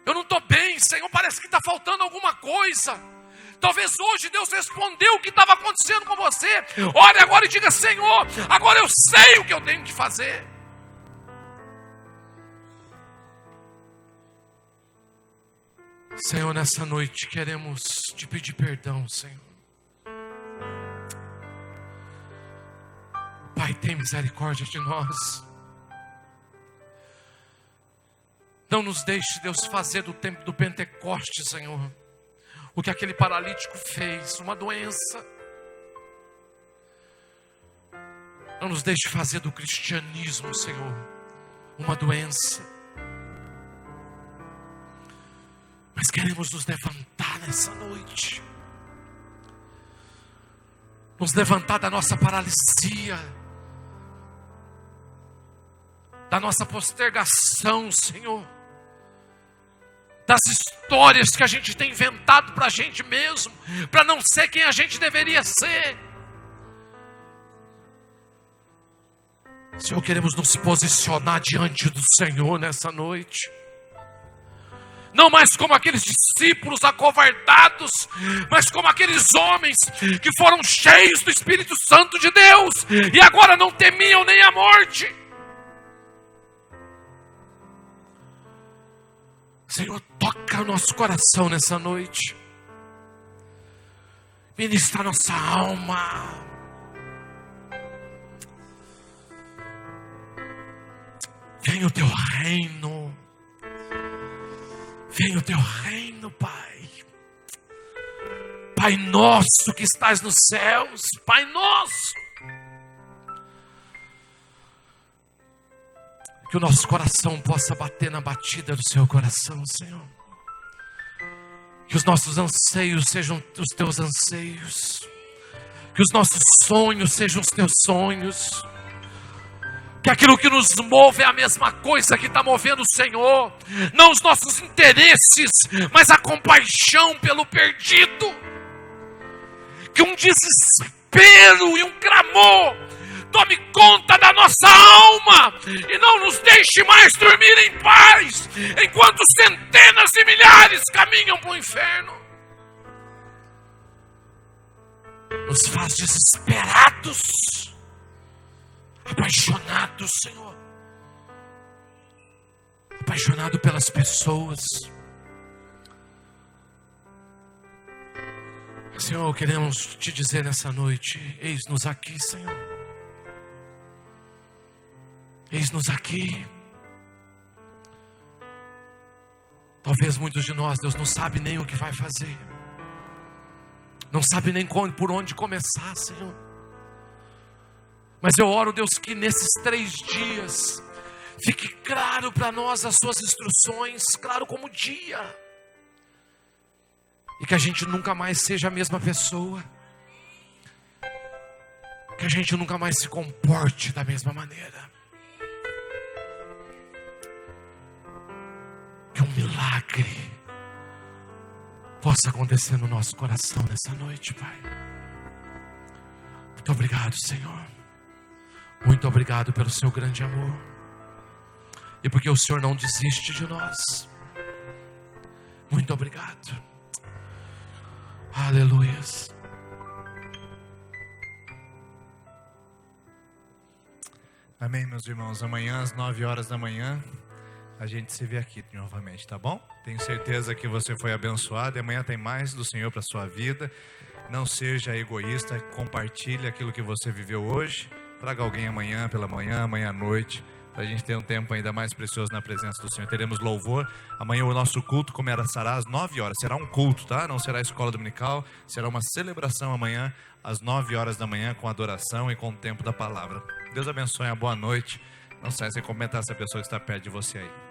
Speaker 4: Eu não estou bem, Senhor, parece que está faltando alguma coisa. Talvez hoje Deus respondeu o que estava acontecendo com você. Ore agora e diga: Senhor, agora eu sei o que eu tenho que fazer. Senhor, nessa noite queremos te pedir perdão, Senhor. Pai, tem misericórdia de nós. Não nos deixe, Deus, fazer do tempo do Pentecoste, Senhor, o que aquele paralítico fez, uma doença. Não nos deixe fazer do cristianismo, Senhor, uma doença. Mas queremos nos levantar nessa noite. Nos levantar da nossa paralisia, da nossa postergação, Senhor, das histórias que a gente tem inventado para a gente mesmo, para não ser quem a gente deveria ser. Senhor, queremos nos posicionar diante do Senhor nessa noite. Não mais como aqueles discípulos acovardados, mas como aqueles homens que foram cheios do Espírito Santo de Deus e agora não temiam nem a morte. Senhor, toca o nosso coração nessa noite. Ministra a nossa alma. Venha o teu reino. Venha o teu reino, Pai. Pai nosso que estás nos céus, Pai nosso. Que o nosso coração possa bater na batida do seu coração, Senhor. Que os nossos anseios sejam os teus anseios. Que os nossos sonhos sejam os teus sonhos. Que aquilo que nos move é a mesma coisa que está movendo o Senhor. Não os nossos interesses, mas a compaixão pelo perdido. Que um desespero e um clamor tome conta da nossa alma e não nos deixe mais dormir em paz, enquanto centenas de milhares caminham para o inferno. Nos faz desesperados, apaixonados, Senhor, apaixonado pelas pessoas. Senhor, queremos te dizer nessa noite: eis-nos aqui, Senhor. Eis-nos aqui. Talvez muitos de nós, Deus, não sabe nem o que vai fazer, não sabe nem por onde começar, Senhor. Mas eu oro, Deus, que nesses 3 dias fique claro para nós as suas instruções, claro como dia, e que a gente nunca mais seja a mesma pessoa, que a gente nunca mais se comporte da mesma maneira. Que um milagre possa acontecer no nosso coração nessa noite, Pai. Muito obrigado, Senhor. Muito obrigado pelo seu grande amor. E porque o Senhor não desiste de nós. Muito obrigado. Aleluias.
Speaker 2: Amém, meus irmãos. Amanhã às 9 horas da manhã a gente se vê aqui novamente, tá bom? Tenho certeza que você foi abençoado e amanhã tem mais do Senhor para a sua vida. Não seja egoísta, compartilhe aquilo que você viveu hoje. Traga alguém amanhã pela manhã, amanhã à noite, para a gente ter um tempo ainda mais precioso na presença do Senhor. Teremos louvor. Amanhã o nosso culto começará às 9 horas. Será um culto, tá? Não será escola dominical. Será uma celebração amanhã às 9 horas da manhã com adoração e com o tempo da palavra. Deus abençoe, uma boa noite. Não saia sem comentar essa pessoa que está perto de você aí.